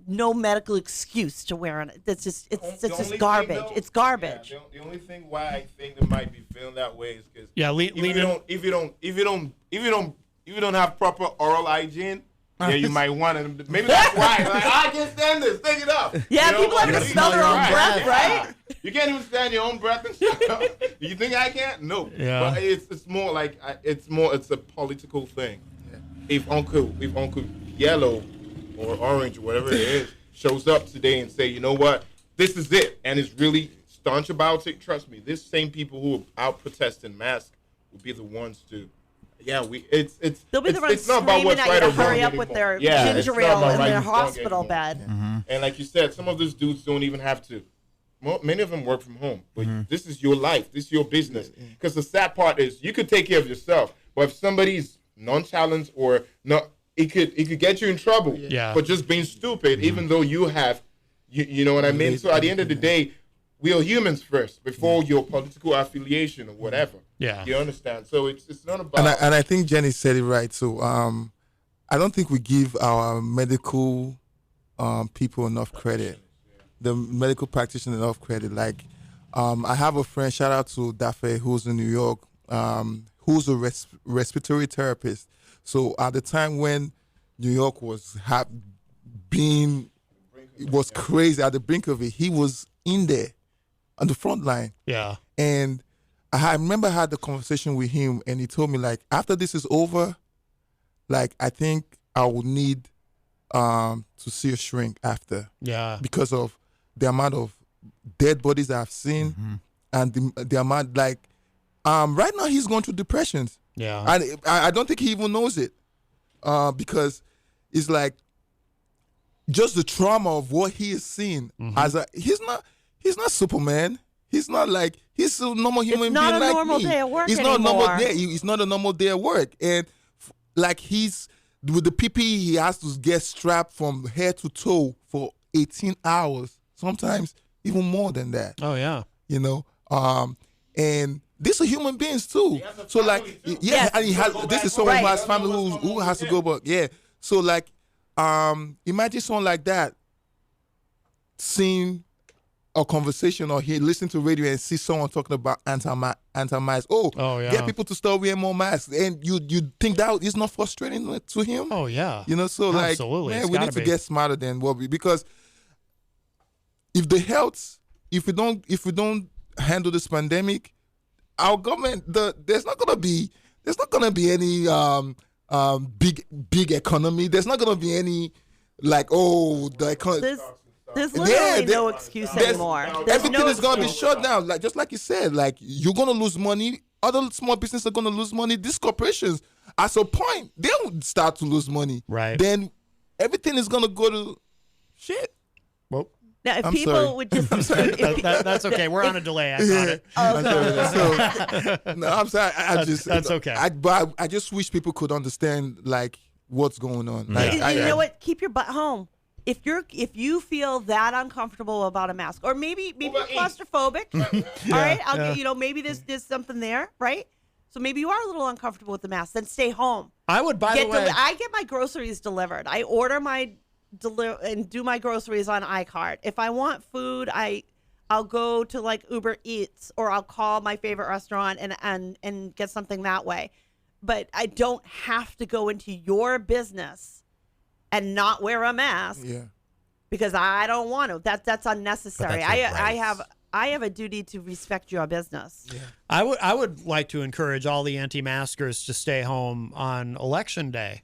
excuse to wearing it. It's just garbage. It's garbage. The only thing why I think they might be feeling that way is because if you don't have proper oral hygiene, you might want to. Maybe that's why. Like, I can't stand this. Take it up. Yeah, people have to smell their own breath, right? You can't even stand your own breath and stuff. Do you think I can't? No. Yeah. But it's more like it's a political thing. If Uncle Yellow or Orange or whatever it is shows up today and say, you know what, this is it, and it's really staunch about it, trust me, these same people who are out protesting masks will be the ones to. Yeah, they'll be the ones it's not about screaming what's at you right to or wrong hurry up anymore. with their Yeah, it's ginger not ale about in right their and wrong hospital anymore. bed. And like you said, some of those dudes don't even have to. Many of them work from home, but this is your life. This is your business. Because the sad part is you could take care of yourself, but if somebody's nonchalant or not, it could get you in trouble for just being stupid, even though you have, you know what I mean? So at the end of the day, we are humans first before your political affiliation or whatever. Yeah. You understand? So it's not about. And I think Jenny said it right. So I don't think we give our medical people enough credit. The medical practitioner enough credit. Like I have a friend, shout out to Dafe, who's in New York, who's a respiratory therapist. So at the time when New York was crazy at the brink of it, he was in there on the front line. Yeah. And I remember I had the conversation with him, and he told me, like, after this is over, like, I think I will need to see a shrink after. Yeah. Because of the amount of dead bodies that I've seen and the amount, like, right now he's going through depressions. Yeah. And I don't think he even knows it because it's like just the trauma of what he is seeing. He's not Superman. He's not like, he's a normal human being like me. It's not a normal day at work It's anymore. not a normal day. It's not a normal day at work. And like with the PPE, he has to get strapped from head to toe for 18 hours, sometimes even more than that. Oh, yeah. You know? And these are human beings too. So like, yeah, and this is someone who has family who has to go back. Yeah. So like, imagine someone like that seeing a conversation or listen to radio and see someone talking about anti-mask. Oh yeah. Get people to start wearing more masks, and you think that is not frustrating to him? Oh yeah. You know, so like, absolutely, man, we need to get smarter than what because if we don't handle this pandemic, our government, there's not gonna be any big economy. There's not gonna be any the economy. There's literally no excuse anymore. Everything is gonna be shut down. Like just like you said, like you're gonna lose money. Other small businesses are gonna lose money. These corporations, at some point, they'll start to lose money. Right. Then everything is gonna go to shit. Well. Now, if people would just... That's okay. We're on a delay. I got it. I'm sorry. That's okay. I just wish people could understand, like, what's going on. Like, you know what? Keep your butt home. If you feel that uncomfortable about a mask, or maybe you're claustrophobic, all right? Maybe there's something there, right? So maybe you are a little uncomfortable with the mask. Then stay home. I would, by the way... I get my groceries delivered. I order and do my groceries on iCart. If I want food, I'll go to like Uber Eats, or I'll call my favorite restaurant and get something that way. But I don't have to go into your business and not wear a mask because I don't want to. That's unnecessary. I have a duty to respect your business. Yeah. I would like to encourage all the anti-maskers to stay home on Election Day.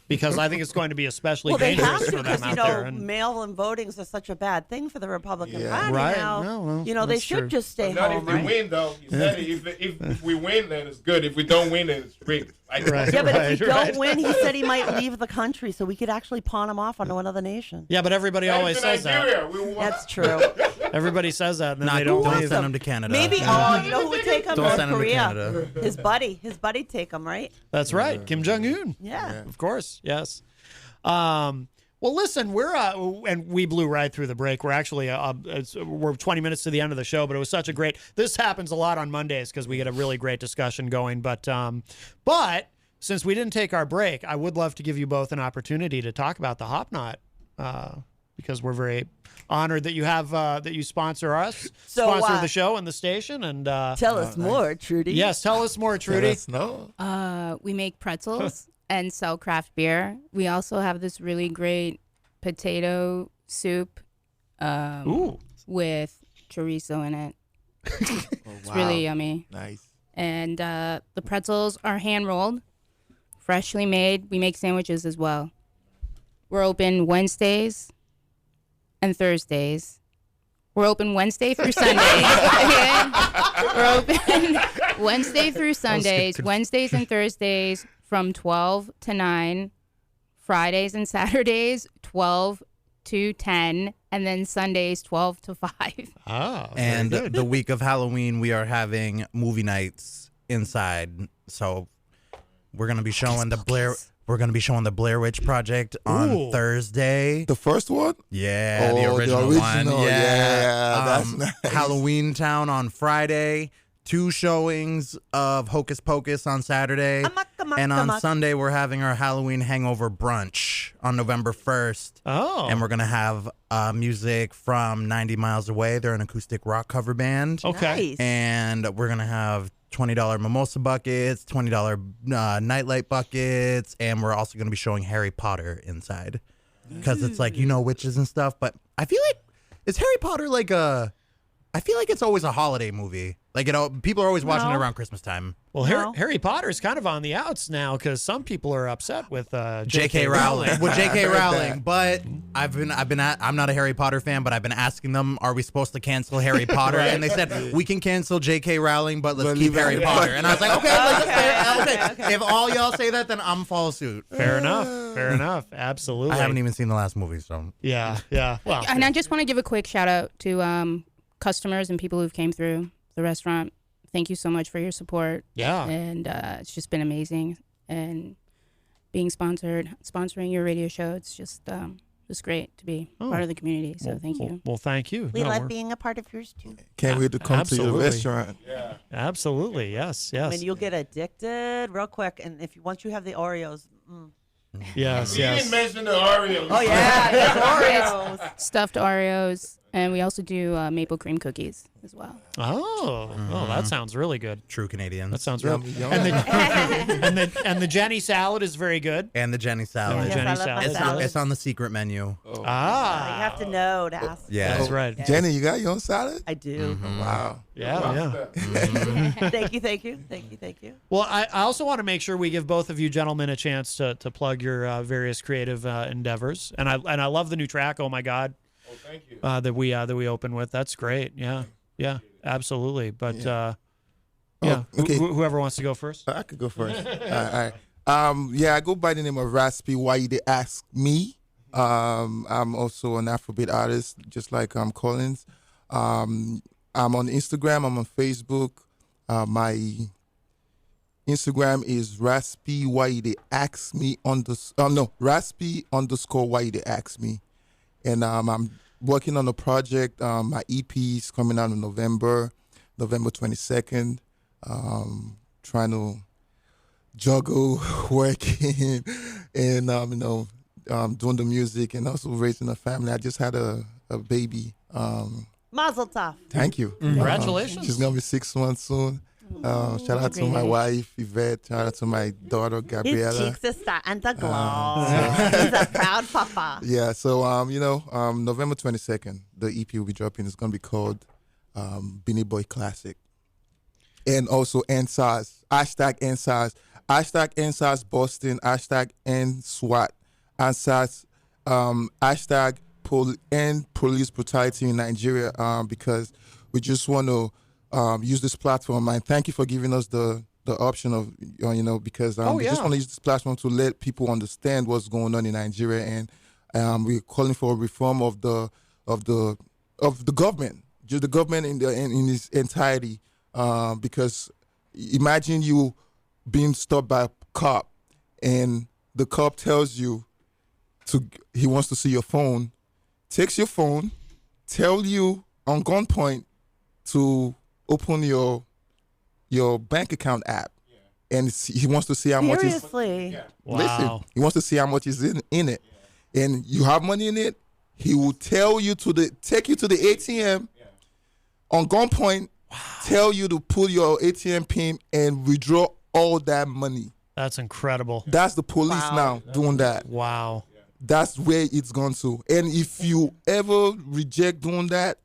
Because I think it's going to be especially dangerous for them out there. And mail-in voting is such a bad thing for the Republican Party right. now. No, they should just stay not home. Not if they win, though. You said if we win, then it's good. If we don't win, then it's rigged. Right, yeah, but if we don't win, he said he might leave the country, so we could actually pawn him off onto another nation. Yeah, but everybody always says that. That's true. Everybody says that, and then they don't Don't send him to Canada. Maybe, you know who would take him? Don't send him to Korea. Canada. His buddy take him, right? That's right, Kim Jong-un. Yeah. Of course, yes. Well, listen, and we blew right through the break. We're actually we're 20 minutes to the end of the show, but it was such a great. This happens a lot on Mondays because we get a really great discussion going. But since we didn't take our break, I would love to give you both an opportunity to talk about the Hop Knot because we're very honored that you have that you sponsor us, sponsor the show and the station, and tell us more, Trudy. Yes, tell us more, Trudy. We make pretzels. And sell craft beer. We also have this really great potato soup with chorizo in it. It's really yummy. Nice. And the pretzels are hand rolled, freshly made. We make sandwiches as well. We're open Wednesdays and Thursdays We're open Wednesday through Sunday. We're open Wednesday through Sundays, Wednesdays and Thursdays from 12 to 9, Fridays and Saturdays 12 to 10, and then Sundays 12 to 5. Oh, and the week of Halloween, we are having movie nights inside. So we're gonna be showing the Blair. We're gonna be showing the Blair Witch Project on Thursday. The first one? Yeah, the original one. Yeah, that's nice. Halloween Town on Friday. 2 showings of Hocus Pocus on Saturday. And on Sunday, we're having our Halloween hangover brunch on November 1st. Oh. And we're going to have music from 90 Miles Away. They're an acoustic rock cover band. Okay. Nice. And we're going to have $20 mimosa buckets, $20 nightlight buckets, and we're also going to be showing Harry Potter inside. Because it's like, witches and stuff. But I feel like, is Harry Potter like I feel like it's always a holiday movie. Like, people are always watching it around Christmas time. Well, Harry Potter's kind of on the outs now because some people are upset with J.K. Rowling. With J.K. Rowling, but I'm not a Harry Potter fan, but I've been asking them, are we supposed to cancel Harry Potter? And they said we can cancel J.K. Rowling, but let's keep Harry Potter. And I was like, okay. If all y'all say that, then I'm follow suit. Fair enough. Absolutely. I haven't even seen the last movie, so yeah. Well, And I just want to give a quick shout out to customers and people who've came through the restaurant. Thank you so much for your support. Yeah. And it's just been amazing. And being sponsoring your radio show, it's just great to be part of the community. So thank you. Well, thank you. We love being a part of yours too. Can't wait to come to your restaurant. Yeah. Absolutely. Yes. I mean, you'll get addicted real quick, and once you have the Oreos. Yes. You didn't mention the Oreos. Oh yeah, Oreos. Stuffed Oreos. And we also do maple cream cookies as well. Oh, that sounds really good. True Canadian. That sounds really good. And the Jenny salad is very good. And the Jenny salad. Yes, I love my salad. It's on the secret menu. You have to know to ask. Yeah, that's right. Yeah. Jenny, you got your own salad? I do. Wow. Yeah. Thank you. Well, I also want to make sure we give both of you gentlemen a chance to plug your various creative endeavors. And I love the new track. Oh my God. Oh, thank you. That we open with. That's great. Yeah, absolutely. But okay. Whoever wants to go first. I could go first. All right. I go by the name of Raspy. Why they ask me? I'm also an Afrobeat artist, just like Collins. I'm on Instagram. I'm on Facebook. My Instagram is Raspy. Why they ask me Raspy _ why they ask me. And I'm working on a project. My EP is coming out in November 22nd. Trying to juggle working and doing the music and also raising a family. I just had a baby. Mazel tov. Thank you. Congratulations. She's gonna be 6 months soon. Shout out to my wife Yvette. Shout out to my daughter Gabriella. His cheeks are starting to glow. He's a proud papa. Yeah, so November 22nd, the EP will be dropping. It's gonna be called Beanie Boy Classic. And also NSAS, #NSAS, #NSAS Boston, #NSWAT, NSAS, #End Police Brutality in Nigeria, because we just want to use this platform. And thank you for giving us the option of, because we just want to use this platform to let people understand what's going on in Nigeria. And we're calling for a reform of the government, just the government in its entirety. Because imagine you being stopped by a cop and the cop tells you he wants to see your phone, takes your phone, tell you on gunpoint to open your bank account app, and he wants to see how much is. Seriously. Wow. Listen, he wants to see how much is in it, and you have money in it. He will tell you take you to the ATM on gunpoint. Tell you to pull your ATM pin and withdraw all that money. That's incredible. That's the police now doing that. Wow. That's where it's gone to. And if you ever reject doing that,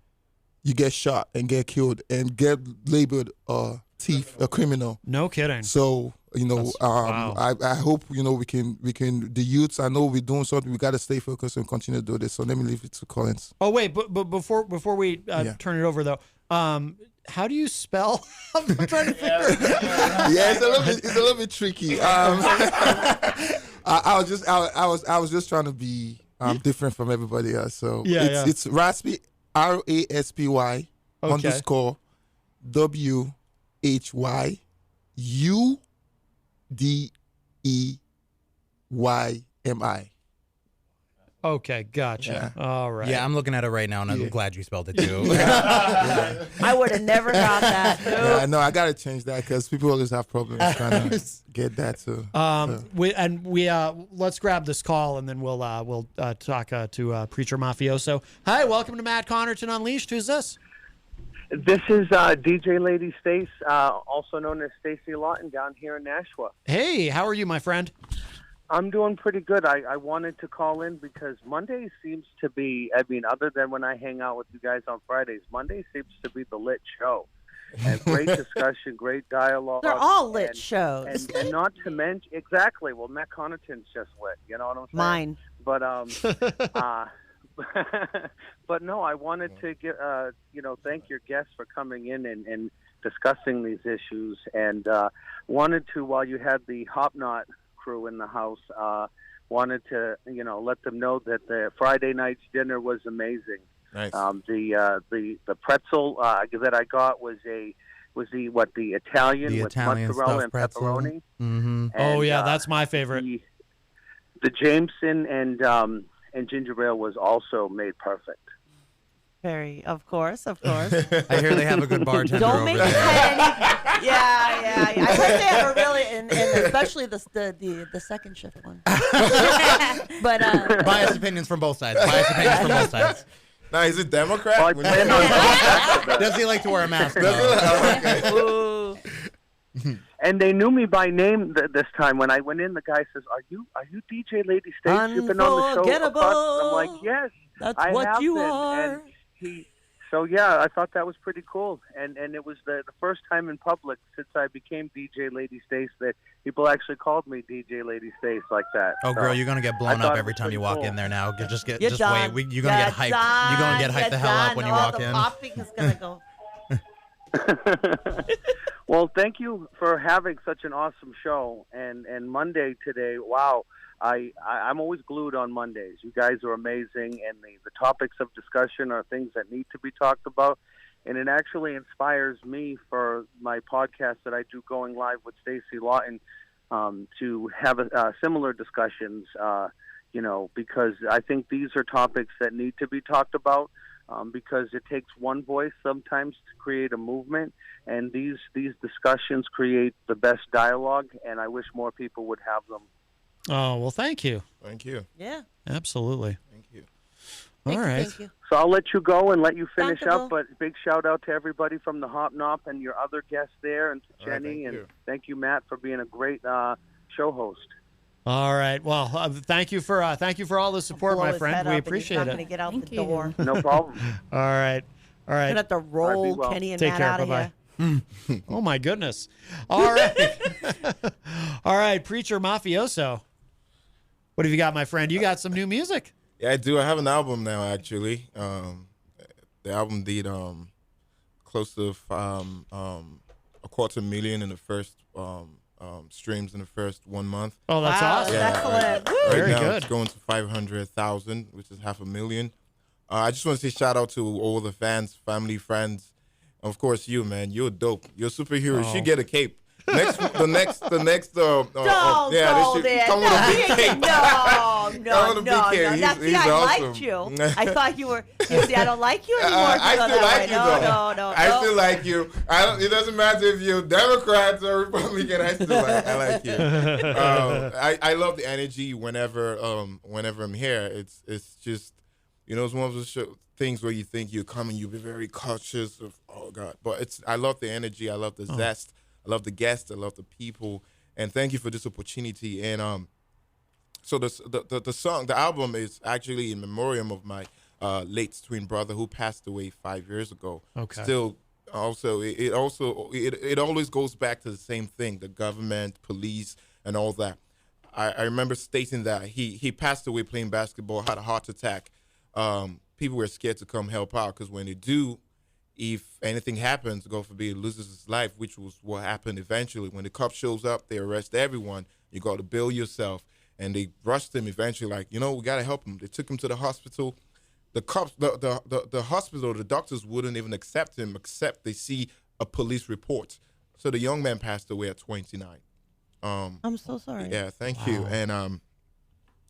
you get shot and get killed and get labeled a thief, a criminal. No kidding. So Wow. I hope we can the youths. I know we're doing something. We got to stay focused and continue to do this. So let me leave it to Collins. Oh wait, but before we turn it over though, how do you spell? I'm trying to figure. Yeah, it's a little bit tricky. I was just trying to be different from everybody else. So it's Raspy, RASPY _ WHYUDEYMI. Okay, gotcha. All right. Yeah, I'm looking at it right now, and I'm glad you spelled it too. I would have never got that. Yeah, no, I got to change that because people always have problems trying to get that too. Let's grab this call and then we'll talk to Preacher Mafioso. Hi, welcome to Matt Connarton Unleashed. Who's this? This is DJ Lady Stace, also known as Stacey Lawton, down here in Nashua. Hey, how are you, my friend? I'm doing pretty good. I wanted to call in because Monday seems to be, other than when I hang out with you guys on Fridays, Monday seems to be the lit show. And great discussion, great dialogue. They're all lit shows. And not to mention, exactly, well, Matt Connarton's just lit, you know what I'm saying? Mine. But, but no, I wanted to thank your guests for coming in and discussing these issues, and wanted to, while you had the Hop Knot crew in the house, wanted to let them know that the Friday night's dinner was amazing. Nice. The pretzel that I got was the Italian with mozzarella and pretzel. pepperoni. Mm-hmm. And, that's my favorite. The Jameson and ginger ale was also made perfect. Of course. I hear they have a good bartender Don't over make there. his head any. Yeah. I heard they have a really, and especially the second shift one. But Biased opinions from both sides. Now, is it Democrat? Does he like to wear a mask? And they knew me by name this time. When I went in, the guy says, "Are you DJ Lady Stace? You've been on the show." Unforgettable. I'm like, "Yes, That's I what have you been." are. So I thought that was pretty cool, and it was the first time in public since I became DJ Lady Stace that people actually called me DJ Lady Stace like that. Oh, So girl, you're gonna get blown I up thought every it was time you pretty walk cool. in there now. Just You're wait. done. You're gonna get hyped. You're gonna get hyped the hell up when you walk in. Popping is gonna go. Well, thank you for having such an awesome show. And Monday today, wow, I'm always glued on Mondays. You guys are amazing, and the topics of discussion are things that need to be talked about. And it actually inspires me for my podcast that I do going live with Stacey Lawton to have similar discussions, because I think these are topics that need to be talked about. Because it takes one voice sometimes to create a movement, and these discussions create the best dialogue, and I wish more people would have them. Oh, well, thank you. Thank you. Yeah. Absolutely. Thank you. All right. Thank you. So I'll let you go and let you finish Danke, up, but big shout out to everybody from the Hop Knop and your other guests there, and to All right, Jenny, thank and you. thank you, Matt, for being a great show host. All right. Well, thank you for all the support, Blow my his friend. head We up and he's appreciate not it. gonna get out Thank the you. door. No problem. All right. All Gonna right. have to roll well. Kenny and Take Matt care. out of Bye-bye. here. Oh my goodness. All right. All right, Preacher Mafioso. What have you got, my friend? You got some new music. Yeah, I do. I have an album now, actually. The album did close to 250,000 in the first streams in the first 1 month. Oh, that's Wow, awesome. that's excellent. Woo. Right Very now good. it's going to 500,000, which is 500,000. I just want to say shout out to all the fans, family, friends. Of course, you, man. You're dope. You're a superhero. You should get a cape. The next. Don't They go should there. come with a big cape. No. Come with a big cape. Now, see, He's I awesome. liked you. I thought you were. You see, I don't like you anymore. I if you go still that like way. you, though. No. I still like you. It doesn't matter if you're Democrat or Republican. I like you. I love the energy whenever I'm here. It's just, it's one of those things where you think you're coming, you'll be very cautious of, oh God. But I love the energy. I love the zest. I love the guests. I love the people. And thank you for this opportunity. And so the album is actually in memoriam of my late twin brother who passed away 5 years ago. Okay. Still Also, it always goes back to the same thing: the government, police, and all that. I remember stating that he passed away playing basketball, had a heart attack. People were scared to come help out because when they do, if anything happens, God forbid, he loses his life, which was what happened eventually. When the cop shows up, they arrest everyone. You got to bill yourself. And they rushed him eventually, like, we got to help him. They took him to the hospital. The cops, the hospital, the doctors wouldn't even accept him except they see a police report. So the young man passed away at 29. I'm so sorry. Yeah, thank you. And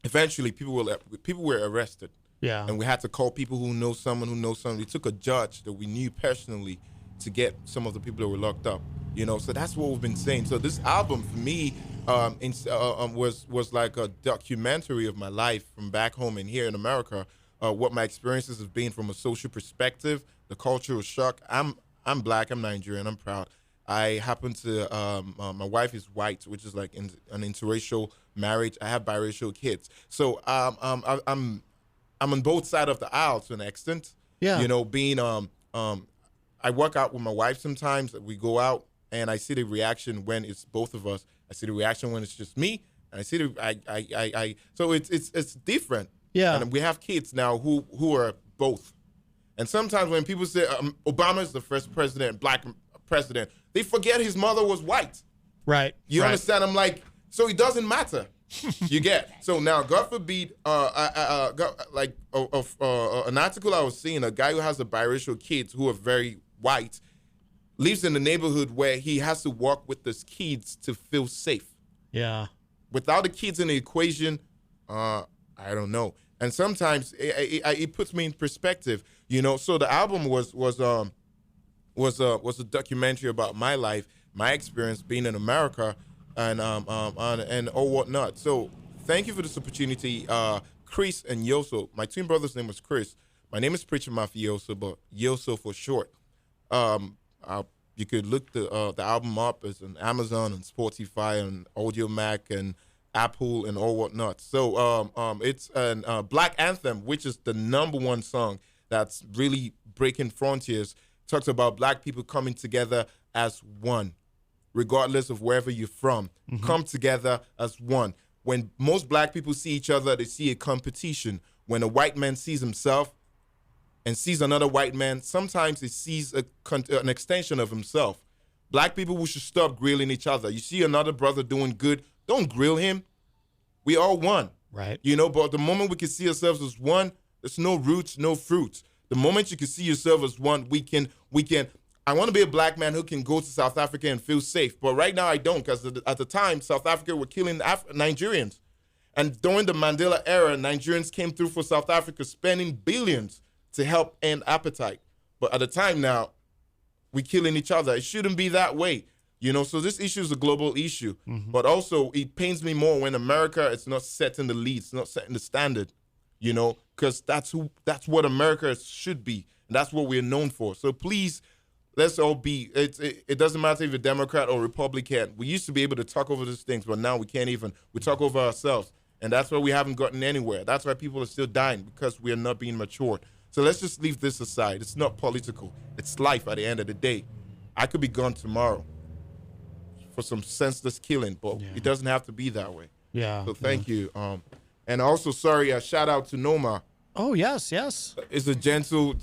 eventually people were arrested. Yeah. And we had to call people who know someone who knows someone. We took a judge that we knew personally to get some of the people that were locked up. So that's what we've been saying. So this album for me was like a documentary of my life from back home and here in America. What my experiences have been from a social perspective, the cultural shock. I'm black. I'm Nigerian. I'm proud. I happen to my wife is white, which is like an interracial marriage. I have biracial kids. So I'm on both sides of the aisle to an extent. Yeah. Being I work out with my wife sometimes. We go out and I see the reaction when it's both of us. I see the reaction when it's just me, and I see so it's different. Yeah. And we have kids now who are both. And sometimes when people say Obama is the first black president, they forget his mother was white. Right. You right. understand? I'm like, so it doesn't matter. You get. So now, God forbid, an article I was seeing, a guy who has a biracial kids who are very white, lives in a neighborhood where he has to walk with his kids to feel safe. Yeah. Without the kids in the equation, I don't know. And sometimes it puts me in perspective, So the album was a documentary about my life, my experience being in America, and all whatnot. So thank you for this opportunity, Chris and Yoso. My twin brother's name was Chris. My name is Preacher Mafioso, but Yoso for short. You could look the album up. It's on Amazon and Spotify and Audio Mac and Apple and all whatnot. So it's a Black Anthem, which is the #1 song that's really breaking frontiers. Talks about black people coming together as one, regardless of wherever you're from. Mm-hmm. Come together as one. When most black people see each other, they see a competition. When a white man sees himself and sees another white man, sometimes he sees an extension of himself. Black people, we should stop grilling each other. You see another brother doing good, don't grill him. We all one. Right. But the moment we can see ourselves as one, there's no roots, no fruits. The moment you can see yourself as one, we can. I want to be a black man who can go to South Africa and feel safe. But right now I don't, because at the time, South Africa were killing Nigerians. And during the Mandela era, Nigerians came through for South Africa, spending billions to help end appetite. But at the time now, we're killing each other. It shouldn't be that way. So this issue is a global issue. Mm-hmm. But also, it pains me more when America is not setting the lead, it's not setting the standard, because that's what America should be. And that's what we're known for. So please, let's all be, it doesn't matter if you're Democrat or Republican. We used to be able to talk over these things, but now we can't even. We talk over ourselves. And that's why we haven't gotten anywhere. That's why people are still dying, because we are not being matured. So let's just leave this aside. It's not political. It's life at the end of the day. I could be gone tomorrow for some senseless killing, but it doesn't have to be that way. Yeah. So thank you. And also, sorry, a shout out to Noma. Oh, yes. It's a gentle,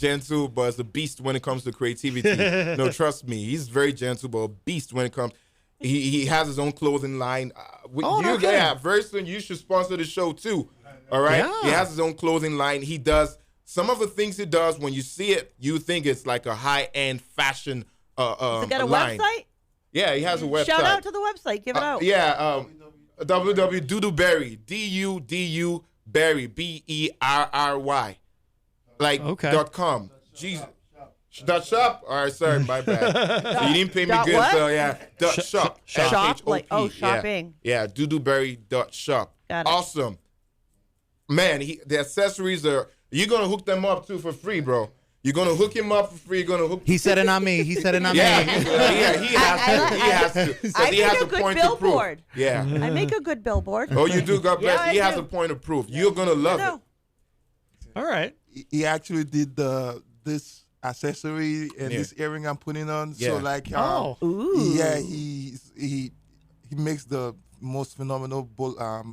but it's a beast when it comes to creativity. No, trust me. He's very gentle, but a beast when it comes. He has his own clothing line. Very soon you should sponsor the show too. All right? Yeah. He has his own clothing line. He does some of the things he does. When you see it, you think it's like a high-end fashion Has it got a line. website? Yeah, he has a website. Shout out to the website. Give it out. Yeah, www.duduberry, DUDU Berry, BERRY, .com. Jesus. .shop? All right, sorry, my bad. So you didn't pay me good, what? so yeah. .shop. Shop, SHOP. shopping. Yeah, duduberry.shop. Got it. Awesome. Man, the accessories are, you're going to hook them up too for free, bro. You're going to hook him up for free. You're going to hook. He said it on me. He said it on me. He has to. I He has make a good point billboard. to prove. Yeah. I make a good billboard. Oh, you do? God bless. Yeah, He I has do. a point of proof. You're going to love it. All right. He actually did this accessory and Yeah. this earring I'm putting on. Yeah. So like, Ooh. yeah, he makes the most phenomenal bowler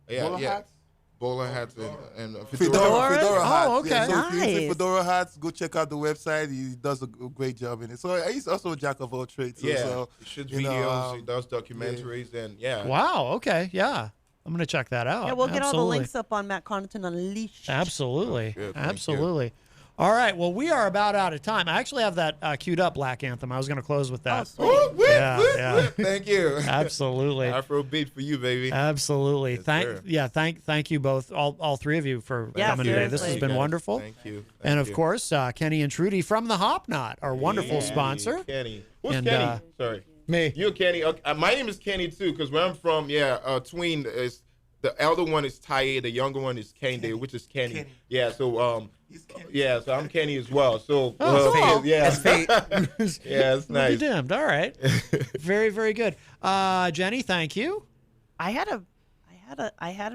hats. Bowler hats and Fedora hats. Oh, okay. Yeah, so if you're into Nice. fedora hats, go check out the website. He does a great job in it. So he's also a jack of all trades. So, Yeah, so, he shoots you know, videos, he does documentaries, and Wow. Okay. Yeah. I'm going to check that out. Yeah, we'll get all the Absolutely. links up on Matt Connarton Unleashed. Absolutely. Good, thank you. Absolutely. All right. Well, we are about out of time. I actually have that queued up, Black Anthem. I was going to close with that. Oh, sweet. Yeah. Thank you. Absolutely. Afro beat for you, baby. Absolutely. Yes, sir. Thank you both, all three of you for Yeah, coming today. This has seriously. been Guys, wonderful. Thank you. And of you. course, Kenny and Trudy from the Hop Knot, our wonderful Hey, sponsor. Kenny. Who's And, Kenny? Sorry. Me. You're Kenny. Okay, my name is Kenny too, because where I'm from, tween is the elder one is Taye, the younger one is Kende, which is Kenny. Yeah, so so I'm Kenny as well. So Oh, cool. yeah, That's fate. yeah, it's Be nice. damned. All right. Very, very good. Jenny, thank you. I had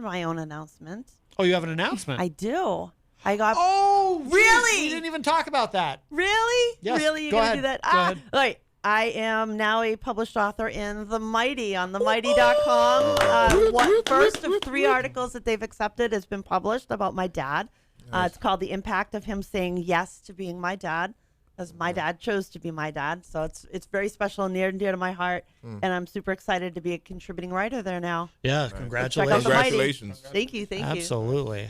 my own announcement. Oh, you have an announcement. I do. I got. Oh, geez, really? We didn't even talk about that. Really? Yes, Really? You go gonna ahead. do that? Go ahead. Right. I am now a published author in The Mighty on themighty.com. First of 3 articles that they've accepted has been published about my dad. It's called The Impact of Him Saying Yes to Being My Dad, as my dad chose to be my dad. So it's very special and near and dear to my heart. And I'm super excited to be a contributing writer there now. Yeah, Check out congratulations. The Mighty. Congratulations. Thank you.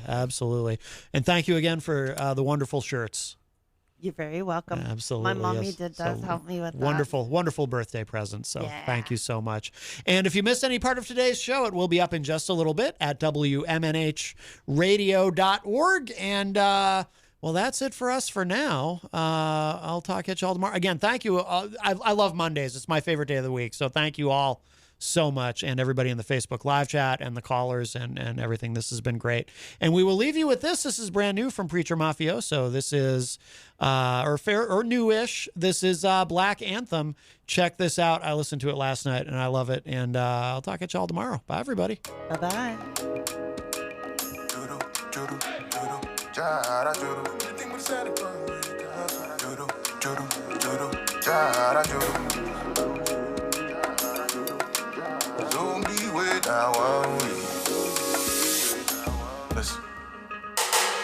Absolutely. And thank you again for the wonderful shirts. You're very welcome. Absolutely. My mommy yes. does So help me with that. wonderful birthday present. So thank you so much. And if you missed any part of today's show, it will be up in just a little bit at WMNHradio.org. And well, that's it for us for now. I'll talk at you all tomorrow. Again, thank you. I love Mondays. It's my favorite day of the week. So thank you all so much, and everybody in the Facebook live chat and the callers and everything. This has been great. And we will leave you with this. This is brand new from Preacher Mafioso. This is or newish. This is Black Anthem. Check this out. I listened to it last night and I love it. And I'll talk at y'all tomorrow. Bye, everybody. Bye-bye. Listen.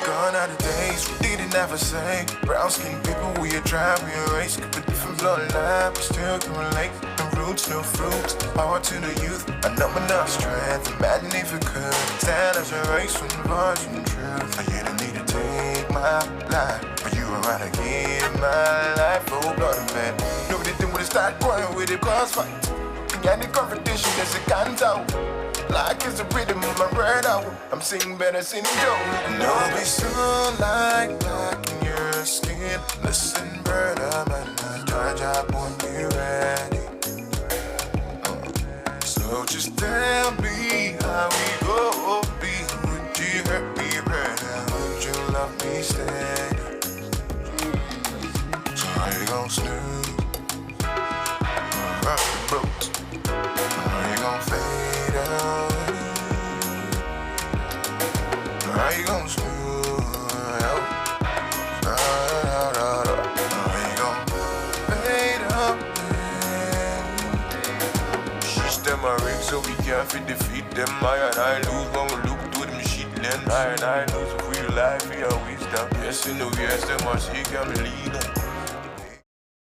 Gone are the days we didn't ever say. Brown skin people, we a tribe, we a race. Could be different bloodline, but still can relate. No roots, no fruits, power to the youth. I know enough strength, imagine if it could. Stand as a race from the virgin truth. I didn't need to take my life, but you were right to give my life. Oh, blood and man. Nobody didn't want to start going with it, cause fight. Behind the confrontation, there's a guns out. Like it's the rhythm of my red out. I'm singing better, singing dope. And I'll be sunlight black in your skin. Listen, brother, man, I job won't be ready. So just tell me how we go. Be would you hurt me, brother? Would you love me steady? So how you gon' snooze? Rock the boat. How you gon' fade out? How you gon' smooth out? How you gon' fade out? She's them a ring so we can't fit defeat them. I lose when we look through them shit then. I lose if we life, we are wisdom. Yes, in the yes, them a she can lead them.